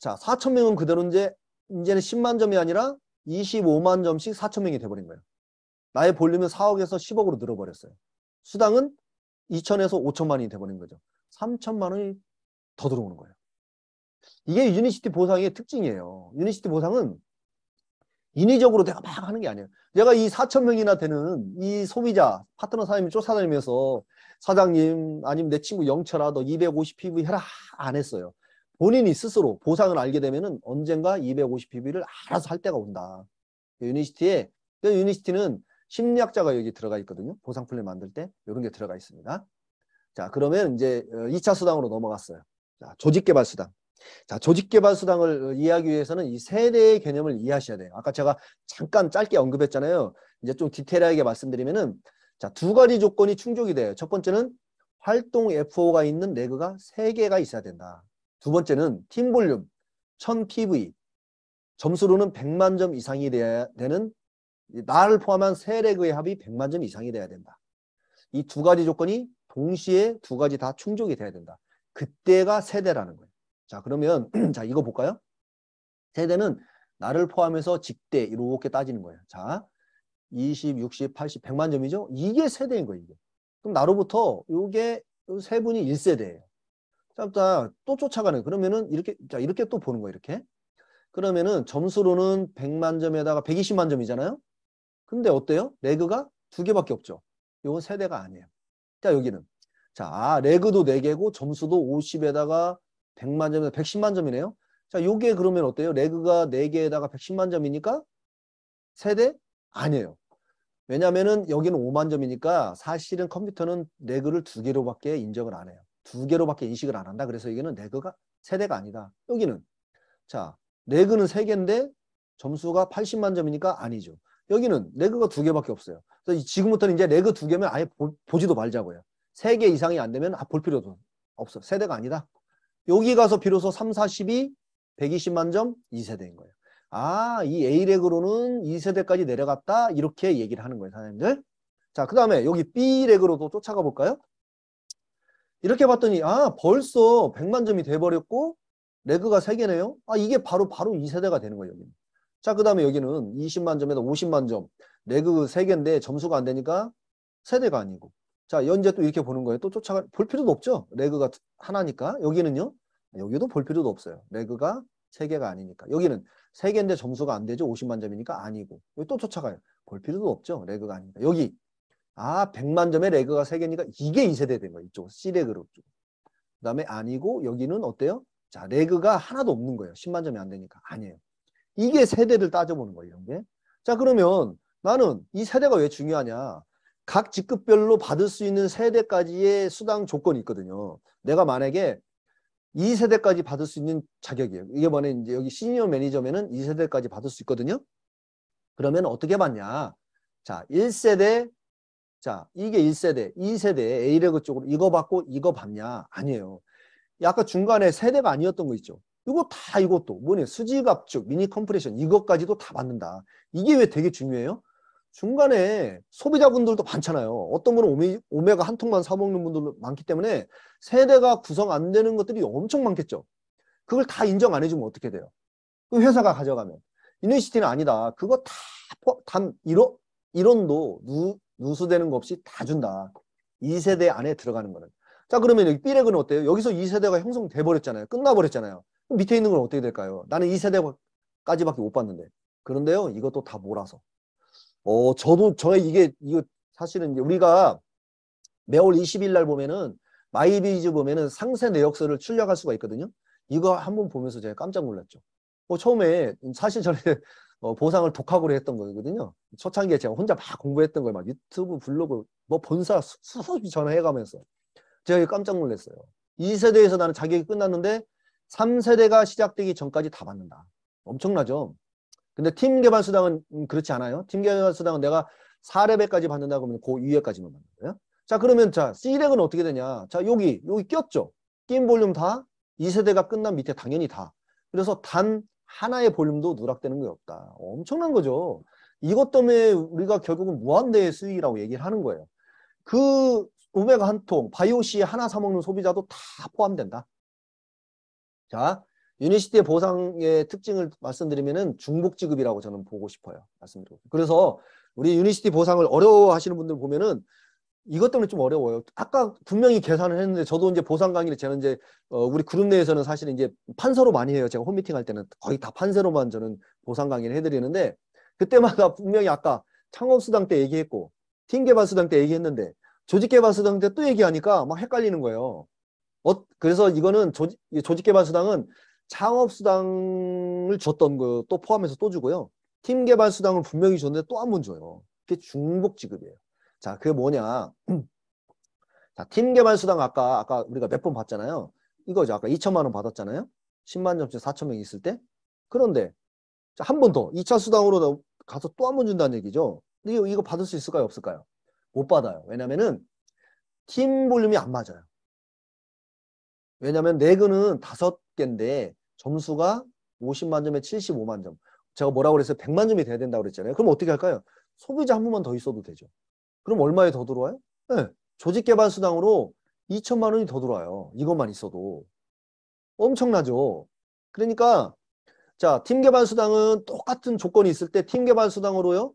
4,000명은 그대로 이제는 10만 점이 아니라 25만 점씩 4,000명이 돼버린 거예요. 나의 볼륨은 4억에서 10억으로 늘어버렸어요. 수당은 2천에서 5천만이 돼버린 거죠. 3천만 원이 더 들어오는 거예요. 이게 유니시티 보상의 특징이에요. 유니시티 보상은 인위적으로 내가 막 하는 게 아니에요. 내가 이 4,000명이나 되는 이 소비자, 파트너 사장님이 쫓아다니면서 사장님 아니면 내 친구 영철아 너 250PV 해라 안 했어요. 본인이 스스로 보상을 알게 되면은 언젠가 250PV를 알아서 할 때가 온다. 유니시티는 심리학자가 여기 들어가 있거든요. 보상 플랜 만들 때 이런 게 들어가 있습니다. 자, 그러면 이제 2차 수당으로 넘어갔어요. 자, 조직개발 수당. 자, 조직개발수당을 이해하기 위해서는 이 세대의 개념을 이해하셔야 돼요. 아까 제가 잠깐 짧게 언급했잖아요. 이제 좀 디테일하게 말씀드리면은, 자, 두 가지 조건이 충족이 돼요. 첫 번째는 활동 FO가 있는 레그가 3개가 있어야 된다. 두 번째는 팀 볼륨 1000PV, 점수로는 100만 점 이상이 돼야 되는, 나를 포함한 세 레그의 합이 100만 점 이상이 돼야 된다. 이 두 가지 조건이 동시에 두 가지 다 충족이 돼야 된다. 그때가 세대라는 거예요. 자, 그러면 자, 이거 볼까요? 세대는 나를 포함해서 직대 이렇게 따지는 거예요. 자, 20, 60, 80, 100만 점이죠? 이게 세대인 거예요, 이게. 그럼 나로부터 요게 세 분이 1세대예요. 자, 또 쫓아가는. 그러면은 이렇게, 자, 이렇게 또 보는 거예요, 이렇게. 그러면은 점수로는 100만 점에다가 120만 점이잖아요? 근데 어때요? 레그가 2개밖에 없죠. 요건 세대가 아니에요. 자, 여기는. 자, 레그도 4개고 점수도 50에다가 100만 점에서 110만 점이네요. 자, 요게 그러면 어때요? 레그가 4개에다가 110만 점이니까 세대? 아니에요. 왜냐면은 여기는 5만 점이니까 사실은 컴퓨터는 레그를 2개로밖에 인정을 안 해요. 2개로밖에 인식을 안 한다. 그래서 여기는 레그가 세대가 아니다. 여기는. 자, 레그는 3개인데 점수가 80만 점이니까 아니죠. 여기는 레그가 2개밖에 없어요. 그래서 지금부터는 이제 레그 2개면 아예 보지도 말자고요. 3개 이상이 안 되면 볼 필요도 없어. 세대가 아니다. 여기 가서 비로소 3, 42, 120만 점 2세대인 거예요. 아, 이 A렉으로는 2세대까지 내려갔다. 이렇게 얘기를 하는 거예요, 사장님들. 자, 그 다음에 여기 B렉으로도 쫓아가 볼까요? 이렇게 봤더니 아, 벌써 100만 점이 돼버렸고 레그가 3개네요. 아, 이게 바로 2세대가 되는 거예요, 여기는. 자, 그 다음에 여기는 20만 점에다 50만 점. 레그 3개인데 점수가 안 되니까 세대가 아니고. 자, 연재 또 이렇게 보는 거예요. 또 볼 필요도 없죠. 레그가 하나니까. 여기는요. 여기도 볼 필요도 없어요. 레그가 3개가 아니니까. 여기는 3개인데 점수가 안 되죠. 50만 점이니까 아니고. 여기 또 쫓아가요. 볼 필요도 없죠. 레그가 아니니까. 여기. 아, 100만 점에 레그가 3개니까 이게 2세대 된 거예요. 이쪽. C레그로. 그 다음에 아니고 여기는 어때요? 자, 레그가 하나도 없는 거예요. 10만 점이 안 되니까. 아니에요. 이게 세대를 따져보는 거예요. 이런 게. 자, 그러면 나는 이 세대가 왜 중요하냐? 각 직급별로 받을 수 있는 세대까지의 수당 조건이 있거든요. 내가 만약에 2세대까지 받을 수 있는 자격이에요. 이게 뭐냐? 이제 여기 시니어 매니저면은 2세대까지 받을 수 있거든요. 그러면 어떻게 받냐? 자, 1세대, 자, 이게 1세대, 2세대 A레그 쪽으로 이거 받고 이거 받냐? 아니에요. 아까 중간에 세대가 아니었던 거 있죠. 이것도 뭐냐? 수지갑축, 미니 컴프레션 이것까지도 다 받는다. 이게 왜 되게 중요해요? 중간에 소비자분들도 많잖아요. 어떤 분은 오메가 한 통만 사 먹는 분들도 많기 때문에 세대가 구성 안 되는 것들이 엄청 많겠죠. 그걸 다 인정 안 해주면 어떻게 돼요? 그 회사가 가져가면. 유니시티는 아니다. 그거 단 1원도 누수되는 거 없이 다 준다. 2세대 안에 들어가는 거는. 자, 그러면 여기 B렉은 어때요? 여기서 2세대가 형성돼 버렸잖아요. 끝나버렸잖아요. 그럼 밑에 있는 건 어떻게 될까요? 나는 2세대까지밖에 못 봤는데. 그런데요, 이것도 다 몰아서. 이거 사실은 이제 우리가 매월 20일 날 보면은 마이비즈 보면은 상세 내역서를 출력할 수가 있거든요. 이거 한번 보면서 제가 깜짝 놀랐죠. 처음에 사실 저는 보상을 독학으로 했던 거거든요. 초창기에 제가 혼자 막 공부했던 걸 막 유튜브, 블로그, 뭐 본사 수없이 전화해가면서 제가 깜짝 놀랐어요. 2세대에서 나는 자격이 끝났는데 3세대가 시작되기 전까지 다 받는다. 엄청나죠? 근데 팀 개발 수당은 그렇지 않아요. 팀 개발 수당은 내가 4레벨까지 받는다 그러면 그 위에까지만 받는 거예요. 자, 그러면 자, C렉은 어떻게 되냐? 자, 여기 꼈죠. 게임 볼륨 다 2세대가 끝난 밑에 당연히 다. 그래서 단 하나의 볼륨도 누락되는 게 없다. 엄청난 거죠. 이것 때문에 우리가 결국은 무한대의 수익이라고 얘기를 하는 거예요. 그 오메가 한 통, 바이오시 하나 사 먹는 소비자도 다 포함된다. 자, 유니시티의 보상의 특징을 말씀드리면은 중복 지급이라고 저는 보고 싶어요. 말씀드리고. 그래서 우리 유니시티 보상을 어려워하시는 분들 보면은 이것 때문에 좀 어려워요. 아까 분명히 계산을 했는데 저도 이제 보상 강의를 저는 이제 우리 그룹 내에서는 사실 이제 판서로 많이 해요. 제가 홈미팅 할 때는 거의 다 판서로만 저는 보상 강의를 해드리는데 그때마다 분명히 아까 창업수당 때 얘기했고 팀개발수당 때 얘기했는데 조직개발수당 때 또 얘기하니까 막 헷갈리는 거예요. 그래서 이거는 조직개발수당은 창업수당을 줬던 거 또 포함해서 또 주고요. 팀개발수당을 분명히 줬는데 또 한 번 줘요. 그게 중복지급이에요. 자, 그게 뭐냐. 자, 팀개발수당 아까 우리가 몇 번 봤잖아요. 이거죠. 아까 2천만 원 받았잖아요. 10만 점씩 4천 명 있을 때. 그런데 한 번 더 2차 수당으로 가서 또 한 번 준다는 얘기죠. 근데 이거 받을 수 있을까요? 없을까요? 못 받아요. 왜냐면은 팀 볼륨이 안 맞아요. 왜냐면 레그는 5개인데 점수가 50만 점에 75만 점. 제가 뭐라고 그랬어요? 100만 점이 돼야 된다고 그랬잖아요. 그럼 어떻게 할까요? 소비자 한 번만 더 있어도 되죠. 그럼 얼마에 더 들어와요? 네. 조직개발수당으로 2천만 원이 더 들어와요. 이것만 있어도. 엄청나죠. 그러니까 자, 팀개발수당은 똑같은 조건이 있을 때 팀개발수당으로요.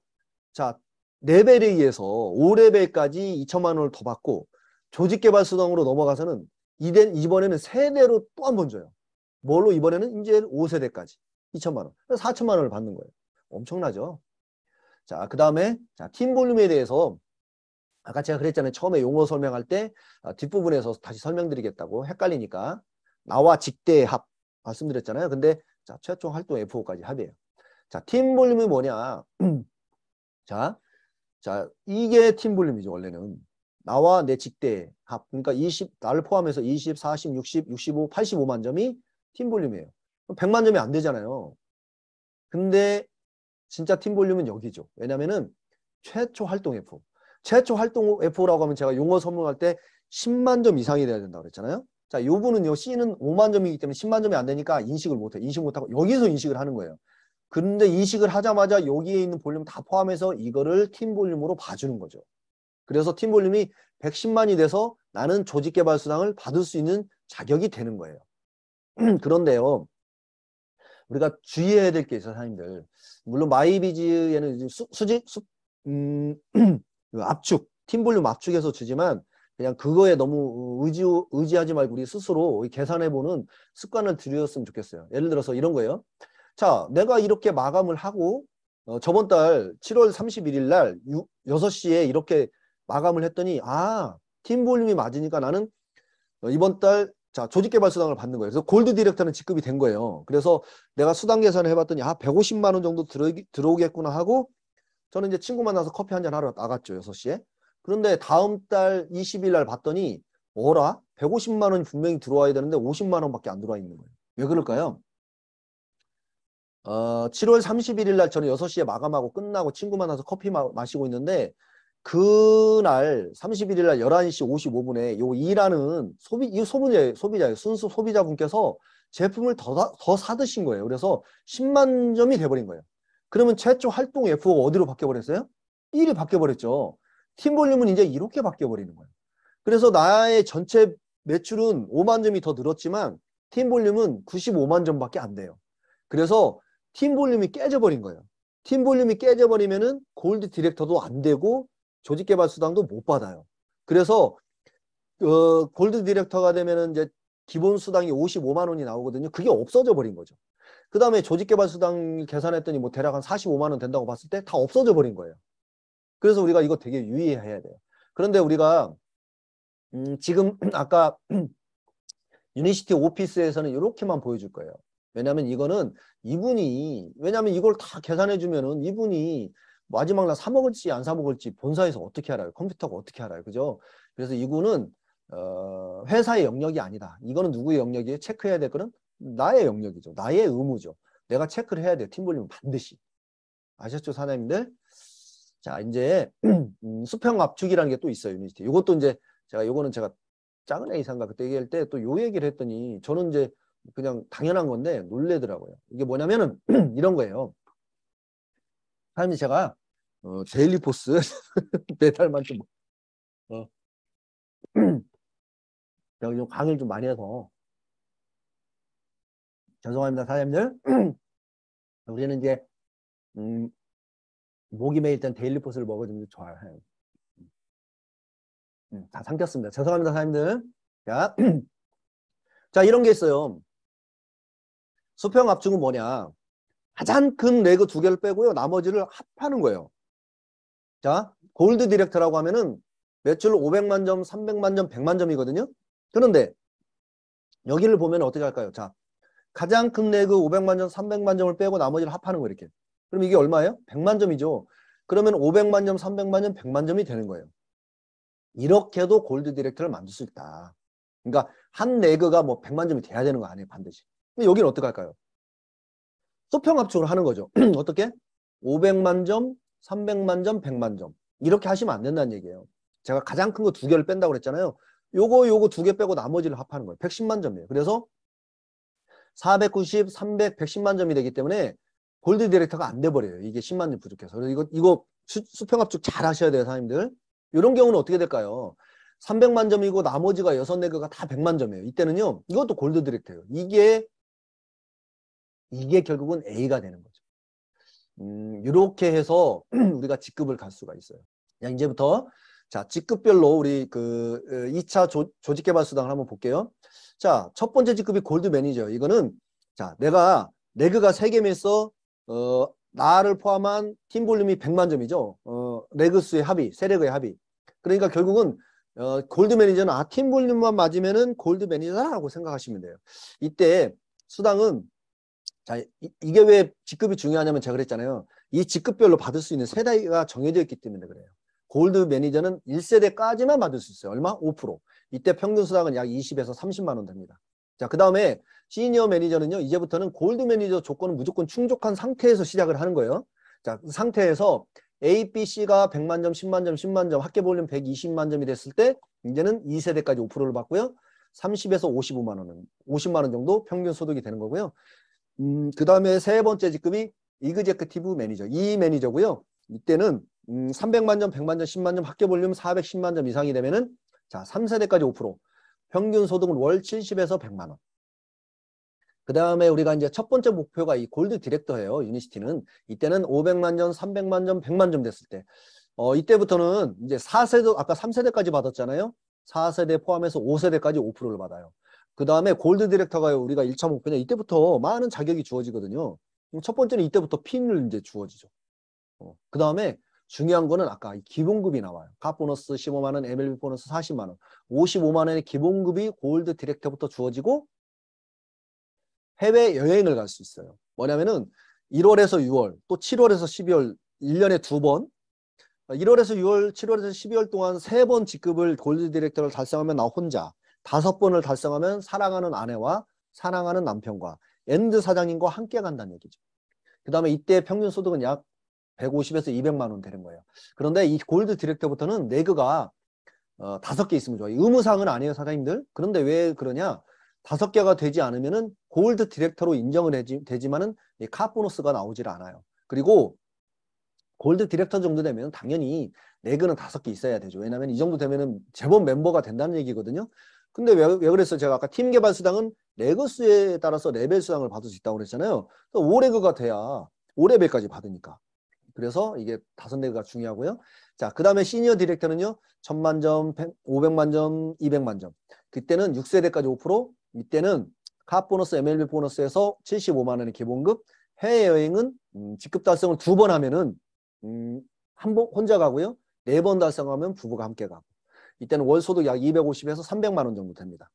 자, 레벨에 의해서 5레벨까지 2천만 원을 더 받고 조직개발수당으로 넘어가서는 이번에는 세대로 또 한 번 줘요. 뭘로 이번에는 이제 5세대까지 2천만 원. 4천만 원을 받는 거예요. 엄청나죠. 자, 그 다음에 자, 팀 볼륨에 대해서 아까 제가 그랬잖아요. 처음에 용어 설명할 때 뒷부분에서 다시 설명드리겠다고 헷갈리니까 나와 직대 합 말씀드렸잖아요. 근데 자, 최초 활동 F5까지 합이에요. 자, 팀 볼륨이 뭐냐? 자, 이게 팀 볼륨이죠, 원래는. 나와 내 직대 합. 그러니까 나를 포함해서 20, 40, 60, 65, 85만 점이 팀 볼륨이에요. 100만 점이 안 되잖아요. 근데 진짜 팀 볼륨은 여기죠. 왜냐면은 최초 활동 F. 최초 활동 F라고 하면 제가 용어 설명할 때 10만 점 이상이 돼야 된다고 그랬잖아요. 자, 요 분은요, C는 5만 점이기 때문에 10만 점이 안 되니까 인식을 못해. 인식 못하고 여기서 인식을 하는 거예요. 근데 인식을 하자마자 여기에 있는 볼륨 다 포함해서 이거를 팀 볼륨으로 봐주는 거죠. 그래서 팀 볼륨이 110만이 돼서 나는 조직개발 수당을 받을 수 있는 자격이 되는 거예요. 그런데요, 우리가 주의해야 될 게 있어요, 사장님들. 물론 마이비즈에는 압축, 팀 볼륨 압축해서 주지만 그냥 그거에 너무 의지하지 말고 우리 스스로 계산해보는 습관을 들였으면 좋겠어요. 예를 들어서 이런 거예요. 자, 내가 이렇게 마감을 하고 저번 달 7월 31일 날 6시에 이렇게 마감을 했더니 팀 볼륨이 맞으니까 나는 이번 달 자, 조직개발 수당을 받는 거예요. 그래서 골드 디렉터는 지급이 된 거예요. 그래서 내가 수당 계산을 해봤더니 150만 원 정도 들어오겠구나 하고 저는 이제 친구 만나서 커피 한잔 하러 나갔죠. 6시에. 그런데 다음 달 20일 날 봤더니 어라? 150만 원이 분명히 들어와야 되는데 50만 원밖에 안 들어와 있는 거예요. 왜 그럴까요? 7월 31일 날 저는 6시에 마감하고 끝나고 친구 만나서 커피 마시고 있는데 그날 31일 날 11시 55분에 요 일하는 소비자예요. 순수 소비자분께서 제품을 더 사드신 거예요. 그래서 10만 점이 돼버린 거예요. 그러면 최초 활동 F가 어디로 바뀌어버렸어요? 1이 바뀌어버렸죠. 팀 볼륨은 이제 이렇게 바뀌어버리는 거예요. 그래서 나의 전체 매출은 5만 점이 더 늘었지만 팀 볼륨은 95만 점밖에 안 돼요. 그래서 팀 볼륨이 깨져버린 거예요. 팀 볼륨이 깨져버리면은 골드 디렉터도 안 되고 조직개발 수당도 못 받아요. 그래서 골드 디렉터가 되면은 이제 기본 수당이 55만 원이 나오거든요. 그게 없어져 버린 거죠. 그 다음에 조직개발 수당 계산했더니 뭐 대략 한 45만 원 된다고 봤을 때 다 없어져 버린 거예요. 그래서 우리가 이거 되게 유의해야 돼요. 그런데 우리가 지금 아까 유니시티 오피스에서는 이렇게만 보여줄 거예요. 왜냐하면 이거는 왜냐하면 이걸 다 계산해 주면은 이분이 마지막 날 사 먹을지 안 사 먹을지 본사에서 어떻게 알아요? 컴퓨터가 어떻게 알아요? 그죠? 그래서 이거는 회사의 영역이 아니다. 이거는 누구의 영역이에요? 체크해야 될 거는 나의 영역이죠. 나의 의무죠. 내가 체크를 해야 돼요. 팀 볼륨은 반드시. 아셨죠, 사장님들? 자, 이제 수평 압축이라는 게 또 있어요. 유니시티. 이것도 이제 요거는 제가 작은 A 이상가 그때 얘기할 때 또 요 얘기를 했더니 저는 이제 그냥 당연한 건데 놀래더라고요. 이게 뭐냐면은 이런 거예요. 사장님 제가 데일리 포스 매달만 좀 제가 좀 강의를 좀 많이 해서 죄송합니다, 사장님들. 우리는 이제 목이 메일 땐 데일리 포스를 먹어주면 좋아요. 다 삼켰습니다. 죄송합니다, 사장님들. 자, 자 이런 게 있어요. 수평 압축은 뭐냐? 가장 큰 레그 2개를 빼고요. 나머지를 합하는 거예요. 자, 골드 디렉터라고 하면은 매출 500만 점, 300만 점, 100만 점이거든요. 그런데 여기를 보면 어떻게 할까요? 자, 가장 큰 레그 500만 점, 300만 점을 빼고 나머지를 합하는 거예요. 이렇게. 그럼 이게 얼마예요? 100만 점이죠. 그러면 500만 점, 300만 점, 100만 점이 되는 거예요. 이렇게도 골드 디렉터를 만들 수 있다. 그러니까 한 레그가 뭐 100만 점이 돼야 되는 거 아니에요. 반드시. 근데 여기는 어떻게 할까요? 수평합축을 하는 거죠. 어떻게? 500만 점, 300만 점, 100만 점. 이렇게 하시면 안 된다는 얘기예요. 제가 가장 큰 거 두 개를 뺀다고 그랬잖아요. 요거 두 개 빼고 나머지를 합하는 거예요. 110만 점이에요. 그래서 490, 300, 110만 점이 되기 때문에 골드 디렉터가 안 돼버려요. 이게 10만 점 부족해서. 그래서 이거 수평합축 잘 하셔야 돼요, 사장님들. 이런 경우는 어떻게 될까요? 300만 점이고 나머지가 6개가 다 100만 점이에요. 이때는요, 이것도 골드 디렉터예요. 이게 결국은 A가 되는 거죠. 이렇게 해서 우리가 직급을 갈 수가 있어요. 자, 이제부터 자, 직급별로 우리 그 2차 조직개발 수당을 한번 볼게요. 자, 첫 번째 직급이 골드 매니저. 이거는 자, 내가 레그가 3개면서 나를 포함한 팀 볼륨이 100만 점이죠. 레그 수의 합이, 세 레그의 합이. 그러니까 결국은 골드 매니저는 팀 볼륨만 맞으면은 골드 매니저라고 생각하시면 돼요. 이때 수당은 자, 이게 왜 직급이 중요하냐면 제가 그랬잖아요. 이 직급별로 받을 수 있는 세대가 정해져 있기 때문에 그래요. 골드 매니저는 1세대까지만 받을 수 있어요. 얼마? 5%. 이때 평균 수당은 약 20에서 30만 원 됩니다. 자, 그 다음에 시니어 매니저는요. 이제부터는 골드 매니저 조건은 무조건 충족한 상태에서 시작을 하는 거예요. 자, 그 상태에서 A, B, C가 100만 점, 10만 점, 10만 점, 합계 볼륨 120만 점이 됐을 때 이제는 2세대까지 5%를 받고요. 30에서 55만 원은 50만 원 정도 평균 소득이 되는 거고요. 그 다음에 세 번째 직급이 이그제큐티브 매니저. 이 매니저고요. 이때는 300만 점, 100만 점, 10만 점, 합계 볼륨 410만 점 이상이 되면은 자, 3세대까지 5%. 평균 소득은 월 70에서 100만 원. 그 다음에 우리가 이제 첫 번째 목표가 이 골드 디렉터예요. 유니시티는. 이때는 500만 점, 300만 점, 100만 점 됐을 때. 이때부터는 이제 4세대, 아까 3세대까지 받았잖아요. 4세대 포함해서 5세대까지 5%를 받아요. 그 다음에 골드 디렉터가 우리가 1차 목표냐. 이때부터 많은 자격이 주어지거든요. 첫 번째는 이때부터 핀을 이제 주어지죠. 그 다음에 중요한 거는 아까 기본급이 나와요. 갓 보너스 15만 원, MLB 보너스 40만 원. 55만 원의 기본급이 골드 디렉터부터 주어지고 해외 여행을 갈 수 있어요. 뭐냐면은 1월에서 6월, 또 7월에서 12월 1년에 2번 1월에서 6월, 7월에서 12월 동안 3번 직급을 골드 디렉터를 달성하면 나 혼자 5번을 달성하면 사랑하는 아내와 사랑하는 남편과 엔드 사장님과 함께 간다는 얘기죠. 그 다음에 이때 평균 소득은 약 150에서 200만 원 되는 거예요. 그런데 이 골드 디렉터부터는 레그가 5개 있으면 좋아요. 의무사항은 아니에요, 사장님들. 그런데 왜 그러냐? 5개가 되지 않으면은 골드 디렉터로 인정을 되지만은 카 보너스가 나오질 않아요. 그리고 골드 디렉터 정도 되면 당연히 레그는 5개 있어야 되죠. 왜냐하면 이 정도 되면은 제법 멤버가 된다는 얘기거든요. 근데 왜 그랬어요? 제가 아까 팀 개발 수당은 레그 수에 따라서 레벨 수당을 받을 수 있다고 그랬잖아요. 5레그가 돼야 5레벨까지 받으니까. 그래서 이게 5레그가 중요하고요. 자, 그 다음에 시니어 디렉터는요. 1000만 점, 500만 점, 200만 점. 그때는 6세대까지 5%, 이때는 카 보너스, MLB 보너스에서 75만 원의 기본급, 해외여행은 직급 달성을 2번 하면은 한 번 혼자 가고요. 4번 달성하면 부부가 함께 가고. 이때는 월 소득 약 250에서 300만 원 정도 됩니다.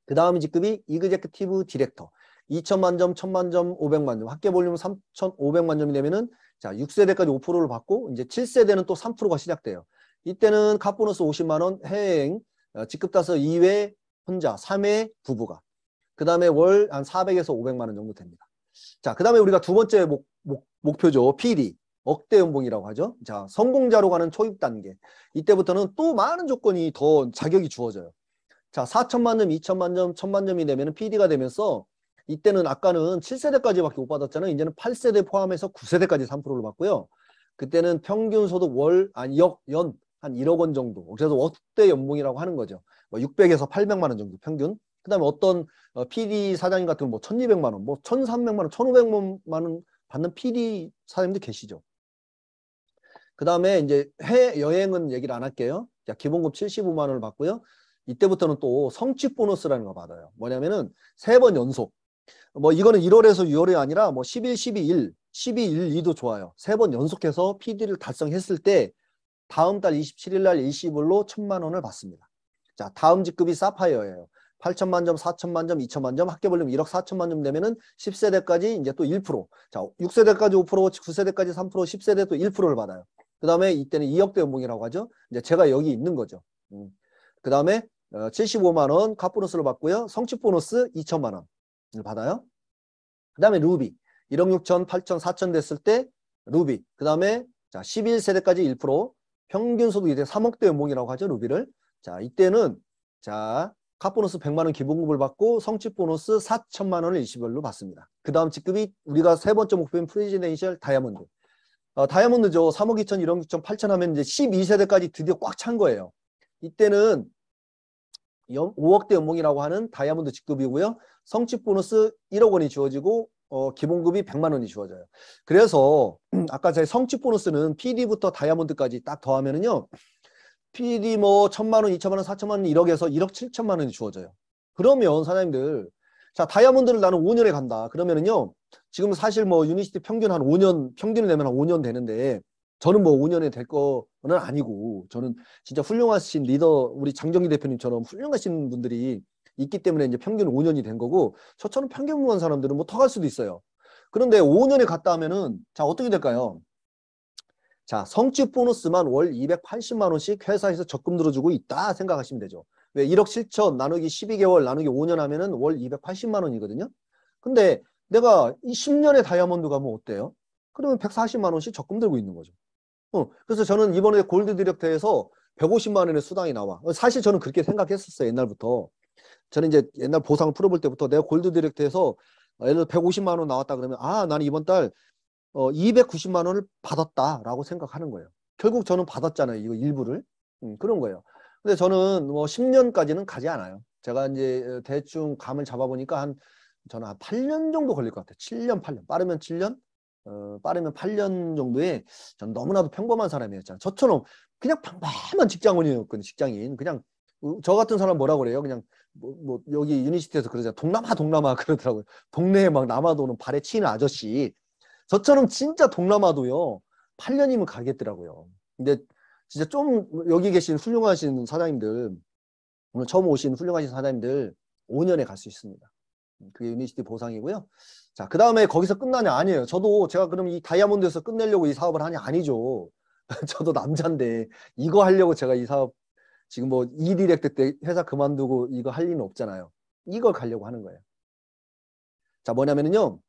그 다음 직급이 이그제큐티브 디렉터. 2천만 점, 1000만 점, 500만 점. 합계 볼륨 3,500만 점이 되면은 자, 6세대까지 5%를 받고 이제 7세대는 또 3%가 시작돼요. 이때는 카 보너스 50만 원, 해외여행, 직급 따서 2회 혼자, 3회 부부가. 그 다음에 월 한 400에서 500만 원 정도 됩니다. 자, 그 다음에 우리가 두 번째 목표죠. PD. 억대 연봉이라고 하죠. 자, 성공자로 가는 초입 단계. 이때부터는 또 많은 조건이 더 자격이 주어져요. 자, 4천만 점, 2천만 점, 1000만 점이 되면 PD가 되면서 이때는 아까는 7세대까지밖에 못 받았잖아요. 이제는 8세대 포함해서 9세대까지 3%를 받고요. 그때는 평균 소득 월, 아니, 연, 한 1억 원 정도. 그래서 억대 연봉이라고 하는 거죠. 뭐 600에서 800만 원 정도 평균. 그 다음에 어떤 PD 사장님 같은 뭐 1200만 원, 뭐 1300만 원, 1500만 원 받는 PD 사장님도 계시죠. 그 다음에 이제 해외여행은 얘기를 안 할게요. 자, 기본급 75만 원을 받고요. 이때부터는 또 성취 보너스라는 거 받아요. 뭐냐면은 3번 연속. 뭐 이거는 1월에서 6월이 아니라 뭐 11, 12, 1, 2도 좋아요. 3번 연속해서 PD를 달성했을 때 다음 달 27일 날 일시불로 1000만 원을 받습니다. 자, 다음 직급이 사파이어예요. 8천만 점, 4천만 점, 2천만 점, 합계 볼륨 1억 4천만 점 되면은 10세대까지 이제 또 1%. 자, 6세대까지 5%, 9세대까지 3%, 10세대 또 1%를 받아요. 그 다음에 이때는 2억대 연봉이라고 하죠. 이제 제가 여기 있는 거죠. 그 다음에 75만 원 카 보너스를 받고요. 성취 보너스 2천만 원. 받아요. 그 다음에 루비 1억 6천, 8천, 4천 됐을 때 루비. 그 다음에 자 11세대까지 1% 평균 소득이 돼 3억대 연봉이라고 하죠. 루비를. 자 이때는 자 카 보너스 100만 원 기본급을 받고 성취 보너스 4천만 원을 일시별로 받습니다. 그 다음 직급이 우리가 세 번째 목표인 프레지덴셜 다이아몬드. 다이아몬드죠. 3억 2천, 1억 6천, 8천 하면 이제 12세대까지 드디어 꽉 찬 거예요. 이때는 5억대 연봉이라고 하는 다이아몬드 직급이고요. 성취 보너스 1억 원이 주어지고 기본급이 100만 원이 주어져요. 그래서 아까 제 성취 보너스는 PD부터 다이아몬드까지 딱 더하면은요. PD 뭐 1,000만 원, 2천만 원, 4천만 원, 1억에서 1억 7천만 원이 주어져요. 그러면 사장님들 자 다이아몬드를 나는 5년에 간다. 그러면은요. 지금 사실 뭐 유니시티 평균 한 5년 평균을 내면 한 5년 되는데 저는 뭐 5년에 될 거는 아니고 저는 진짜 훌륭하신 리더 우리 장정기 대표님처럼 훌륭하신 분들이 있기 때문에 이제 평균 5년이 된 거고 저처럼 평균무한 사람들은 뭐 더 갈 수도 있어요. 그런데 5년에 갔다 하면은 자 어떻게 될까요? 자 성취 보너스만 월 280만 원씩 회사에서 적금 들어주고 있다 생각하시면 되죠. 왜 1억 7천 나누기 12개월 나누기 5년 하면은 월 280만 원이거든요. 근데 내가 이 10년에 다이아몬드 가면 어때요? 그러면 140만 원씩 적금 들고 있는 거죠. 그래서 저는 이번에 골드 디렉터에서 150만 원의 수당이 나와. 사실 저는 그렇게 생각했었어요. 옛날부터. 저는 이제 옛날 보상을 풀어볼 때부터 내가 골드 디렉터에서 예를 들어 150만 원 나왔다 그러면 나는 이번 달 290만 원을 받았다라고 생각하는 거예요. 결국 저는 받았잖아요. 이거 일부를. 그런 거예요. 근데 저는 뭐 10년까지는 가지 않아요. 제가 이제 대충 감을 잡아보니까 저는 한 8년 정도 걸릴 것 같아요. 7년, 8년. 빠르면 7년? 빠르면 8년 정도에 전 너무나도 평범한 사람이었잖아요. 저처럼 그냥 평범한 직장인이었거든요. 직장인. 그냥 저 같은 사람 뭐라 그래요? 그냥 뭐 여기 유니시티에서 그러잖아요. 동남아 그러더라고요. 동네에 막 남아도는 발에 치이는 아저씨. 저처럼 진짜 동남아도요. 8년이면 가겠더라고요. 근데 진짜 좀 여기 계신 훌륭하신 사장님들 오늘 처음 오신 훌륭하신 사장님들 5년에 갈 수 있습니다. 그게 유니시티 보상이고요. 자, 그 다음에 거기서 끝나냐? 아니에요. 저도 제가 그럼 이 다이아몬드에서 끝내려고 이 사업을 하냐? 아니죠. 저도 남자인데 이거 하려고 제가 이 사업 지금 뭐 이디렉트 때 회사 그만두고 이거 할 리는 없잖아요. 이걸 가려고 하는 거예요. 자, 뭐냐면요.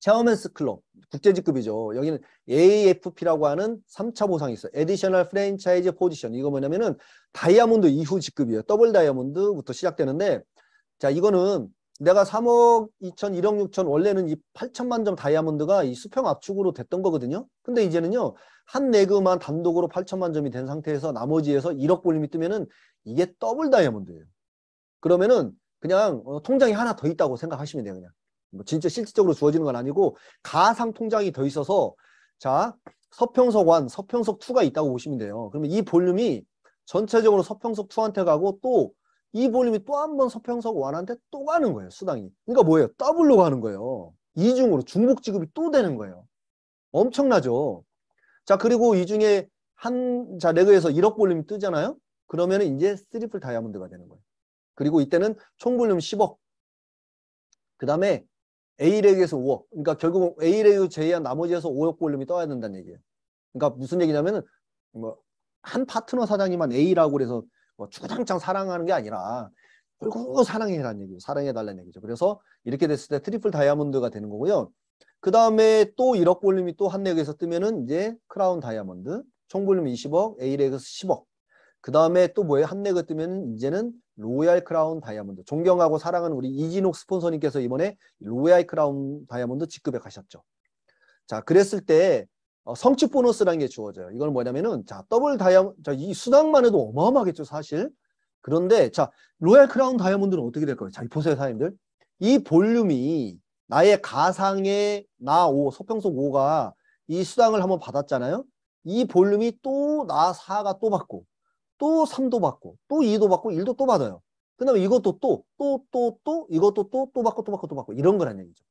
체어맨스 클럽 국제직급이죠. 여기는 AFP라고 하는 3차 보상이 있어요. Additional Franchise Position. 이거 뭐냐면은 다이아몬드 이후 직급이에요. 더블 다이아몬드부터 시작되는데 자, 이거는 내가 3억 2천, 1억 6천 원래는 이 8천만 점 다이아몬드가 이 수평 압축으로 됐던 거거든요. 근데 이제는요. 한 레그만 단독으로 8천만 점이 된 상태에서 나머지에서 1억 볼륨이 뜨면은 이게 더블 다이아몬드예요. 그러면은 그냥 통장이 하나 더 있다고 생각하시면 돼요. 그냥. 뭐 진짜 실질적으로 주어지는 건 아니고 가상 통장이 더 있어서 자 서평석 1, 서평석 2가 있다고 보시면 돼요. 그러면 이 볼륨이 전체적으로 서평석 2한테 가고 또 이 볼륨이 또 한 번 서평석 1한테 또 가는 거예요. 수당이. 그러니까 뭐예요? 더블로 가는 거예요. 이중으로 중복 지급이 또 되는 거예요. 엄청나죠. 자 그리고 이 중에 자 레그에서 1억 볼륨이 뜨잖아요. 그러면 이제 트리플 다이아몬드가 되는 거예요. 그리고 이때는 총 볼륨 10억. 그 다음에 A렉에서 5억. 그러니까 결국 A렉을 제외한 나머지에서 5억 볼륨이 떠야 된다는 얘기예요. 그러니까 무슨 얘기냐면은 뭐 한 파트너 사장님만 A라고 그래서 뭐 주구장창 사랑하는 게 아니라 결국 사랑해라는 얘기죠. 사랑해달라는 얘기죠. 그래서 이렇게 됐을 때 트리플 다이아몬드가 되는 거고요. 그 다음에 또 1억 볼륨이 또 한 렉에서 뜨면은 이제 크라운 다이아몬드. 총 볼륨 20억, A렉에서 10억. 그 다음에 또 뭐예요? 한 렉을 뜨면 이제는 로얄 크라운 다이아몬드. 존경하고 사랑하는 우리 이진옥 스폰서님께서 이번에 로얄 크라운 다이아몬드 직급에 가셨죠. 자, 그랬을 때 성취 보너스라는 게 주어져요. 이건 뭐냐면은 자, 더블 다이아몬드, 자, 이 수당만 해도 어마어마하겠죠, 사실. 그런데 자, 로얄 크라운 다이아몬드는 어떻게 될까요? 자, 보세요, 사장님들. 이 볼륨이 나의 가상의 나 5, 서평속 5가 이 수당을 한번 받았잖아요. 이 볼륨이 또 나 4가 또 받고 또 3도 받고 또 2도 받고 1도 또 받아요. 그 다음에 이것도 또 이것도 또 받고 또 받고 또 받고 이런 거란 얘기죠.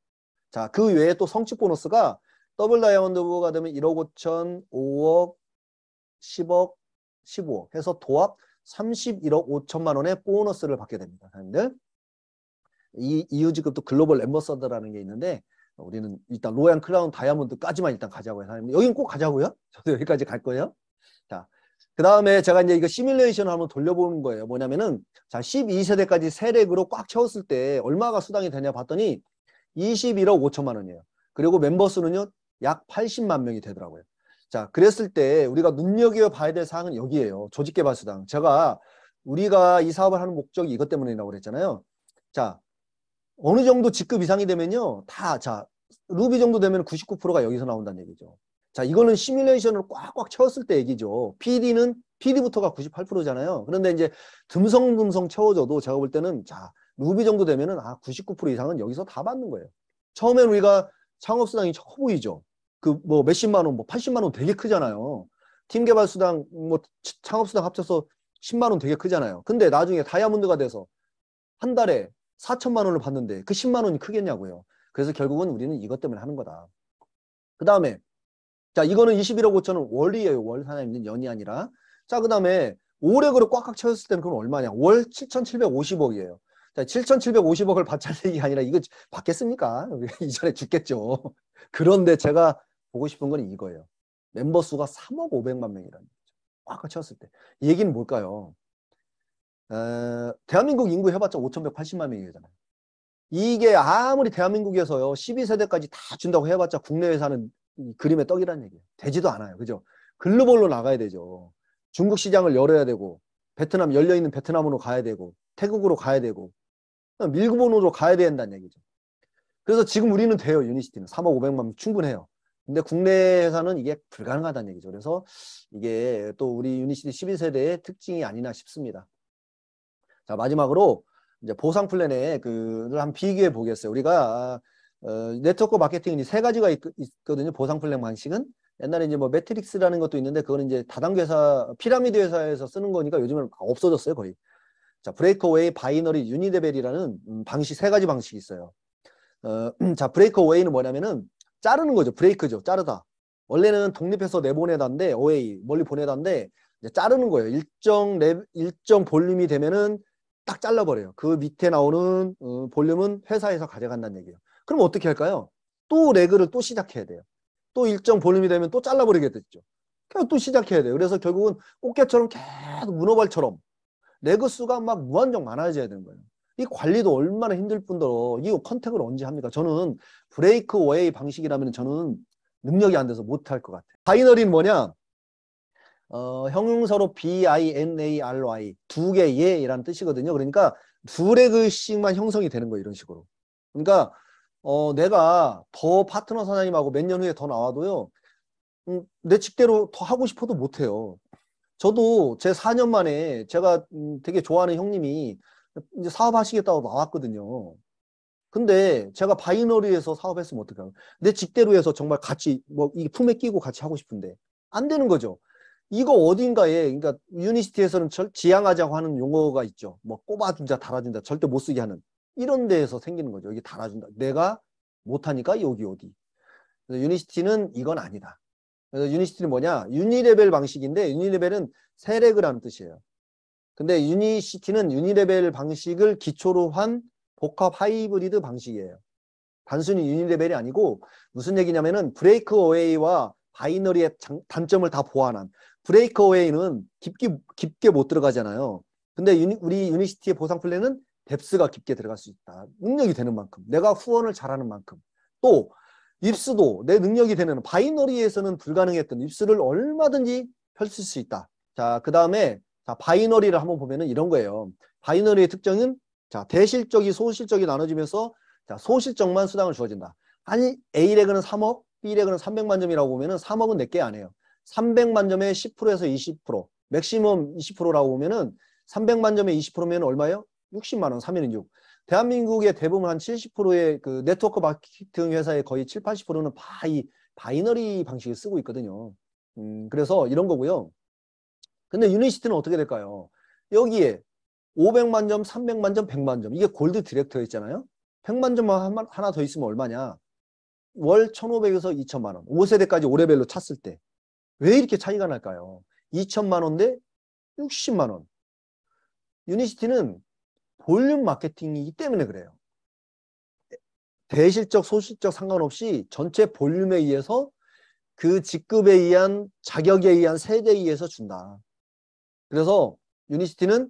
자, 그 외에 또 성취 보너스가 더블 다이아몬드가 되면 1억 5천, 5억, 10억, 15억 해서 도합 31억 5천만 원의 보너스를 받게 됩니다. 사람들. 이 이유지급도 글로벌 엠버서더라는 게 있는데 우리는 일단 로얄 크라운 다이아몬드까지만 일단 가자고요. 사장님. 여긴 꼭 가자고요. 저도 여기까지 갈 거예요. 자, 그 다음에 제가 이제 이거 시뮬레이션을 한번 돌려보는 거예요. 뭐냐면은, 자, 12세대까지 세렉으로 꽉 채웠을 때 얼마가 수당이 되냐 봤더니 21억 5천만 원이에요. 그리고 멤버 수는요, 약 80만 명이 되더라고요. 자, 그랬을 때 우리가 눈여겨봐야 될 사항은 여기에요. 조직개발수당. 우리가 이 사업을 하는 목적이 이것 때문이라고 그랬잖아요. 자, 어느 정도 직급 이상이 되면요, 자, 루비 정도 되면 99%가 여기서 나온다는 얘기죠. 자, 이거는 시뮬레이션을 꽉꽉 채웠을 때 얘기죠. PD부터가 98%잖아요. 그런데 이제 듬성듬성 채워져도 제가 볼 때는, 자, 루비 정도 되면은, 99% 이상은 여기서 다 받는 거예요. 처음엔 우리가 창업수당이 커 보이죠. 뭐 몇십만 원, 뭐 80만 원 되게 크잖아요. 팀개발수당, 뭐 창업수당 합쳐서 10만 원 되게 크잖아요. 근데 나중에 다이아몬드가 돼서 한 달에 4천만 원을 받는데 그 10만 원이 크겠냐고요. 그래서 결국은 우리는 이것 때문에 하는 거다. 그 다음에, 자, 이거는 21억 5천은 월이에요. 월 사장님, 연이 아니라. 자, 그 다음에 올해그로 꽉꽉 채웠을 때는 그럼 얼마냐? 월 7,750억이에요. 자, 7,750억을 받자는 얘기가 아니라 이거 받겠습니까? 이전에 죽겠죠. 그런데 제가 보고 싶은 건 이거예요. 멤버 수가 3억 5백만 명이라는 거죠. 꽉꽉 채웠을 때. 이 얘기는 뭘까요? 대한민국 인구 해봤자 5,180만 명이잖아요. 이게 아무리 대한민국에서요, 12세대까지 다 준다고 해봤자 국내에서는 그림의 떡이라는 얘기예요. 되지도 않아요. 그죠? 글로벌로 나가야 되죠. 중국 시장을 열어야 되고, 베트남, 열려있는 베트남으로 가야 되고, 태국으로 가야 되고, 밀국본으로 가야 된다는 얘기죠. 그래서 지금 우리는 돼요. 유니시티는 3억 5백만 명 충분해요. 근데 국내 회사는 이게 불가능하다는 얘기죠. 그래서 이게 또 우리 유니시티 11세대의 특징이 아니나 싶습니다. 자, 마지막으로 이제 보상 플랜에 그를 한번 비교해 보겠어요. 우리가 네트워크 마케팅이 세 가지가 있거든요. 보상 플랜 방식은 옛날에 이제 뭐 매트릭스라는 것도 있는데 그거는 이제 다단계 회사, 피라미드 회사에서 쓰는 거니까 요즘은 없어졌어요, 거의. 자, 브레이크어웨이, 바이너리, 유니레벨이라는 방식, 세 가지 방식이 있어요. 자, 브레이크어웨이는 뭐냐면은 자르는 거죠. 브레이크죠. 자르다. 원래는 독립해서 내보내다인데, 어웨이, 멀리 보내다인데, 이제 자르는 거예요. 일정 볼륨이 되면은 딱 잘라버려요. 그 밑에 나오는 볼륨은 회사에서 가져간다는 얘기예요. 그럼 어떻게 할까요? 또 레그를 또 시작해야 돼요. 또 일정 볼륨이 되면 또 잘라버리게 됐죠. 그냥 또 시작해야 돼요. 그래서 결국은 꽃게처럼 계속 문어발처럼 레그 수가 막 무한정 많아져야 되는 거예요. 이 관리도 얼마나 힘들 뿐더러 이 컨택을 언제 합니까? 저는 브레이크웨이 방식이라면 저는 능력이 안 돼서 못할 것 같아요. 바이너리는 뭐냐? 형용사로 binary 두 개 예라는 뜻이거든요. 그러니까 두 레그씩만 형성이 되는 거예요. 이런 식으로. 그러니까 내가 더 파트너 사장님하고 몇 년 후에 더 나와도요. 내 직대로 더 하고 싶어도 못해요. 저도 제 4년 만에 제가 되게 좋아하는 형님이 이제 사업하시겠다고 나왔거든요. 근데 제가 바이너리에서 사업했으면 어떡해요? 내 직대로 해서 정말 같이 뭐 이 품에 끼고 같이 하고 싶은데 안 되는 거죠. 이거 어딘가에 그러니까 유니시티에서는 지향하자고 하는 용어가 있죠. 뭐 꼽아준다, 달아준다, 절대 못 쓰게 하는 이런 데에서 생기는 거죠. 여기 달아준다. 내가 못하니까 여기 어디. 그래서 유니시티는 이건 아니다. 그래서 유니시티는 뭐냐? 유니레벨 방식인데 유니레벨은 세레그라는 뜻이에요. 근데 유니시티는 유니레벨 방식을 기초로 한 복합 하이브리드 방식이에요. 단순히 유니레벨이 아니고 무슨 얘기냐면은 브레이크 어웨이와 바이너리의 단점을 다 보완한 브레이크 어웨이는 깊게 못 들어가잖아요. 근데 우리 유니시티의 보상 플랜은 뎁스가 깊게 들어갈 수 있다. 능력이 되는 만큼 내가 후원을 잘하는 만큼 또 입수도 내 능력이 되는 바이너리에서는 불가능했던 입수를 얼마든지 펼칠 수 있다. 자, 그 다음에 바이너리를 한번 보면은 이런 거예요. 바이너리의 특징은 자, 대실적이 소실적이 나눠지면서 자, 소실적만 수당을 주어진다. 아니 A레그는 3억, B레그는 300만 점이라고 보면은 3억은 몇 개 안 해요. 300만 점에 10%에서 20%, 맥시멈 20%라고 보면은 300만 점에 20%면 얼마예요? 60만 원, 3일은 6. 대한민국의 대부분 한 70%의 그 네트워크 마케팅 회사의 거의 7, 80%는 바이너리 방식을 쓰고 있거든요. 그래서 이런 거고요. 근데 유니시티는 어떻게 될까요? 여기에 500만 점, 300만 점, 100만 점. 이게 골드 디렉터 있잖아요. 100만 점만 하나 더 있으면 얼마냐? 월 1,500에서 2천만 원. 5세대까지 5레벨로 찼을 때. 왜 이렇게 차이가 날까요? 2천만 원 대 60만 원. 유니시티는 볼륨 마케팅이기 때문에 그래요. 대실적, 소실적 상관없이 전체 볼륨에 의해서 그 직급에 의한 자격에 의한 세대에 의해서 준다. 그래서 유니시티는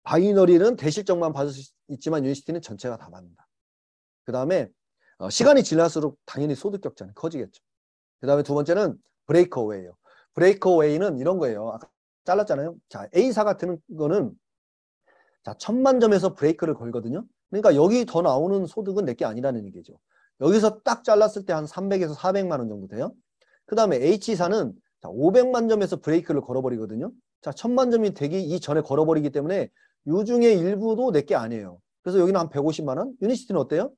바이너리는 대실적만 받을 수 있지만 유니시티는 전체가 다 받는다. 그 다음에 시간이 지날수록 당연히 소득 격차는 커지겠죠. 그 다음에 두 번째는 브레이크어웨이예요. 브레이크어웨이는 이런 거예요. 아까 잘랐잖아요. 자, A사 같은 거는 자, 1000만 점에서 브레이크를 걸거든요. 그러니까 여기 더 나오는 소득은 내게 아니라는 얘기죠. 여기서 딱 잘랐을 때 한 300에서 400만 원 정도 돼요. 그 다음에 H사는 자, 500만 점에서 브레이크를 걸어버리거든요. 자, 1000만 점이 되기 이전에 걸어버리기 때문에 요 중에 일부도 내게 아니에요. 그래서 여기는 한 150만 원. 유니시티는 어때요?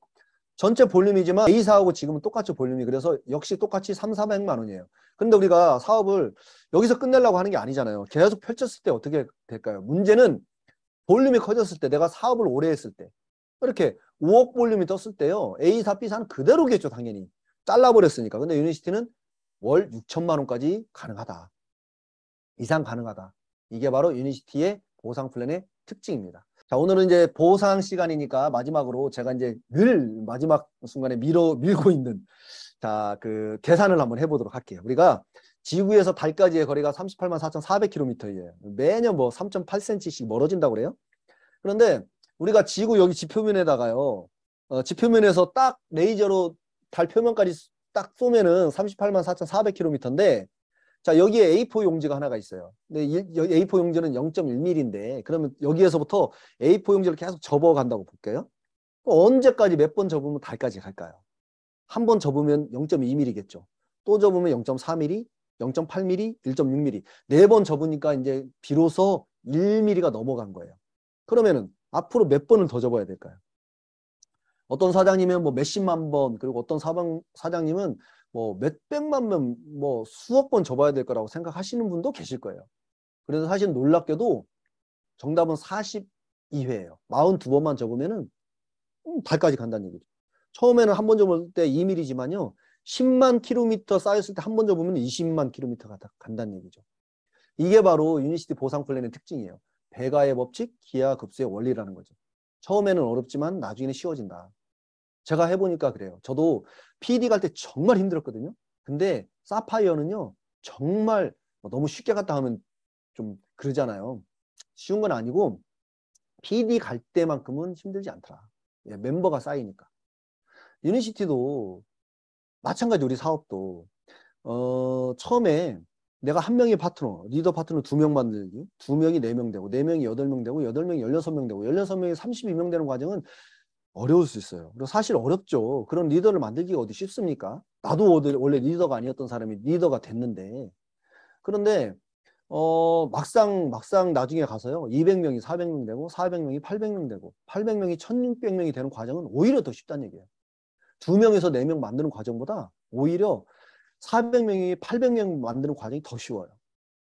전체 볼륨이지만 A사하고 지금은 똑같이 볼륨이 그래서 역시 똑같이 3, 400만 원이에요. 근데 우리가 사업을 여기서 끝내려고 하는 게 아니잖아요. 계속 펼쳤을 때 어떻게 될까요? 문제는 볼륨이 커졌을 때 내가 사업을 오래 했을 때 이렇게 5억 볼륨이 떴을 때요. A사, B사는 그대로겠죠. 당연히. 잘라버렸으니까. 근데 유니시티는 월 6천만 원까지 가능하다. 이상 가능하다. 이게 바로 유니시티의 보상 플랜의 특징입니다. 자, 오늘은 이제 보상 시간이니까 마지막으로 제가 이제 늘 마지막 순간에 밀고 있는 자, 그 계산을 한번 해보도록 할게요. 우리가 지구에서 달까지의 거리가 38만 4,400km예요. 매년 뭐 3.8cm씩 멀어진다고 그래요. 그런데 우리가 지구 여기 지표면에다가요. 지표면에서 딱 레이저로 달 표면까지 딱 쏘면은 38만 4,400km인데 자, 여기에 A4 용지가 하나가 있어요. 근데 A4 용지는 0.1mm인데 그러면 여기에서부터 A4 용지를 계속 접어간다고 볼게요. 언제까지 몇 번 접으면 달까지 갈까요? 한 번 접으면 0.2mm겠죠. 또 접으면 0.4mm, 0.8mm, 1.6mm. 네 번 접으니까 이제 비로소 1mm가 넘어간 거예요. 그러면은 앞으로 몇 번을 더 접어야 될까요? 어떤 사장님은 뭐 몇십만 번, 그리고 어떤 사장님은 뭐 몇백만 번, 뭐 수억 번 접어야 될 거라고 생각하시는 분도 계실 거예요. 그래서 사실 놀랍게도 정답은 42회예요. 42번만 접으면은 달까지 간다는 얘기죠. 처음에는 한 번 접을 때 2mm지만요. 10만 킬로미터 쌓였을 때 한 번 접으면 20만 킬로미터가 간다는 얘기죠. 이게 바로 유니시티 보상 플랜의 특징이에요. 배가의 법칙, 기하급수의 원리라는 거죠. 처음에는 어렵지만 나중에는 쉬워진다. 제가 해보니까 그래요. 저도 PD 갈 때 정말 힘들었거든요. 근데 사파이어는요. 정말 너무 쉽게 갔다 하면 좀 그러잖아요. 쉬운 건 아니고 PD 갈 때만큼은 힘들지 않더라. 예, 멤버가 쌓이니까. 유니시티도 마찬가지 우리 사업도 처음에 내가 한 명의 파트너, 리더 파트너 2명 만들기, 2명이 4명 되고, 4명이 8명 되고, 8명이 16명 되고, 16명이 32명 되는 과정은 어려울 수 있어요. 그리고 사실 어렵죠. 그런 리더를 만들기가 어디 쉽습니까? 나도 원래 리더가 아니었던 사람이 리더가 됐는데. 그런데 막상 나중에 가서요. 200명이 400명 되고 400명이 800명 되고 800명이 1600명이 되는 과정은 오히려 더 쉽다는 얘기예요. 2명에서 4명 만드는 과정보다 오히려 400명이 800명 만드는 과정이 더 쉬워요.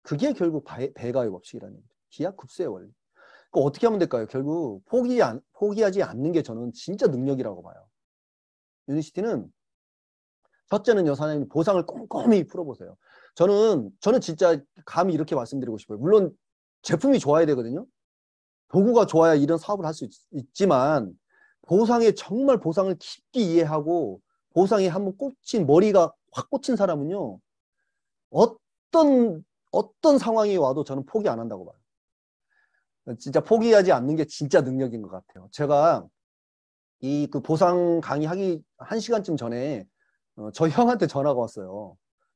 그게 결국 배가의 법칙이라는 얘기죠. 기하급수의 원리. 어떻게 하면 될까요? 결국 포기하지 않는 게 저는 진짜 능력이라고 봐요. 유니시티는 첫째는요, 사장님 보상을 꼼꼼히 풀어보세요. 저는 진짜 감히 이렇게 말씀드리고 싶어요. 물론 제품이 좋아야 되거든요. 도구가 좋아야 이런 사업을 할 수 있지만 정말 보상을 깊게 이해하고 보상에 한번 머리가 확 꽂힌 사람은요. 어떤 상황이 와도 저는 포기 안 한다고 봐요. 진짜 포기하지 않는 게 진짜 능력인 것 같아요. 제가 그 보상 강의하기 1시간쯤 전에 저희 형한테 전화가 왔어요.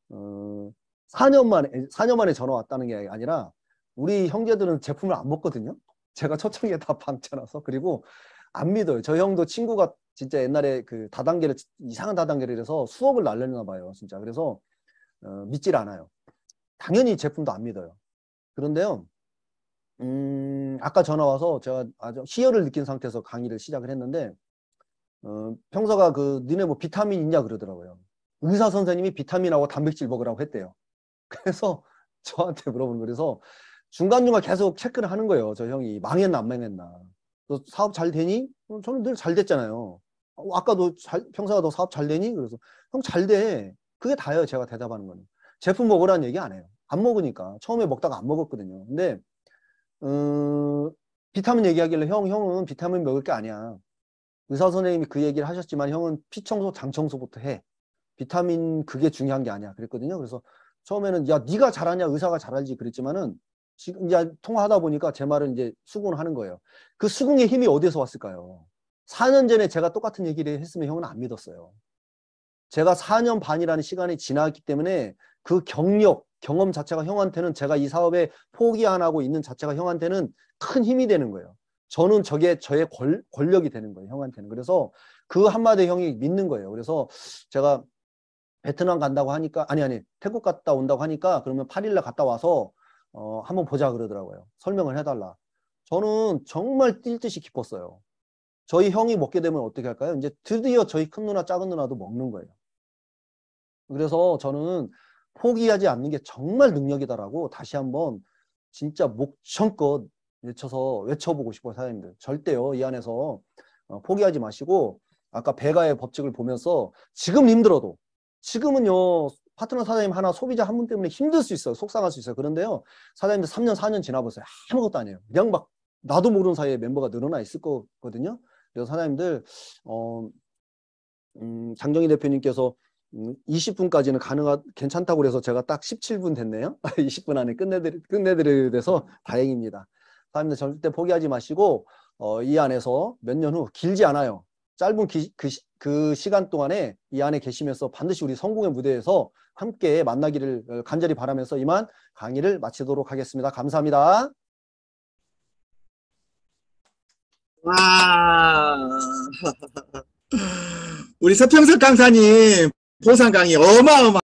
4년 만에 전화 왔다는 게 아니라 우리 형제들은 제품을 안 먹거든요. 제가 초청에 다 방쳐놔서. 그리고 안 믿어요. 저희 형도 친구가 진짜 옛날에 그 이상한 다단계를 해서 수억을 날렸나 봐요. 진짜. 그래서 믿질 않아요. 당연히 제품도 안 믿어요. 그런데요. 아까 전화 와서 제가 아주 희열을 느낀 상태에서 강의를 시작을 했는데 평소가 니네 뭐 비타민 있냐 그러더라고요. 의사 선생님이 비타민하고 단백질 먹으라고 했대요. 그래서 저한테 물어보는 거예요. 그래서 중간중간 계속 체크를 하는 거예요. 저 형이 망했나 안 망했나. 너 사업 잘 되니? 저는 늘 잘 됐잖아요. 아까도 평소가 너 사업 잘 되니? 그래서 형 잘 돼. 그게 다예요. 제가 대답하는 거는. 제품 먹으라는 얘기 안 해요. 안 먹으니까. 처음에 먹다가 안 먹었거든요. 근데 비타민 얘기하길래 형은 비타민 먹을 게 아니야. 의사 선생님이 그 얘기를 하셨지만 형은 피청소, 장청소부터 해. 비타민 그게 중요한 게 아니야. 그랬거든요. 그래서 처음에는 야 네가 잘하냐 의사가 잘 알지 그랬지만은 지금 이제 통화하다 보니까 제 말은 이제 수긍을 하는 거예요. 그 수긍의 힘이 어디서 왔을까요? 4년 전에 제가 똑같은 얘기를 했으면 형은 안 믿었어요. 제가 4년 반이라는 시간이 지났기 때문에 그 경력, 경험 자체가 형한테는 제가 이 사업에 포기 안 하고 있는 자체가 형한테는 큰 힘이 되는 거예요. 저는 저게 저의 권력이 되는 거예요, 형한테는. 그래서 그 한마디 형이 믿는 거예요. 그래서 제가 베트남 간다고 하니까, 아니, 태국 갔다 온다고 하니까 그러면 8일날 갔다 와서 한번 보자 그러더라고요. 설명을 해달라. 저는 정말 뛸 듯이 기뻤어요. 저희 형이 먹게 되면 어떻게 할까요? 이제 드디어 저희 큰 누나, 작은 누나도 먹는 거예요. 그래서 저는 포기하지 않는 게 정말 능력이다라고 다시 한번 진짜 목청껏 외쳐보고 싶어요, 사장님들. 절대요, 이 안에서 포기하지 마시고, 아까 배가의 법칙을 보면서 지금 힘들어도, 지금은요, 파트너 사장님 하나, 소비자 한 분 때문에 힘들 수 있어요. 속상할 수 있어요. 그런데요, 사장님들 3년, 4년 지나보세요. 아무것도 아니에요. 그냥 막 나도 모르는 사이에 멤버가 늘어나 있을 거거든요. 그래서 사장님들, 장정희 대표님께서 20분까지는 괜찮다고 그래서 제가 딱 17분 됐네요. 20분 안에 끝내드려야 돼서 다행입니다. 사장님들 절대 포기하지 마시고, 이 안에서 몇 년 후, 길지 않아요. 짧은 그 시간 동안에 이 안에 계시면서 반드시 우리 성공의 무대에서 함께 만나기를 간절히 바라면서 이만 강의를 마치도록 하겠습니다. 감사합니다. 와, 우리 서평석 강사님 보상 강의 어마어마.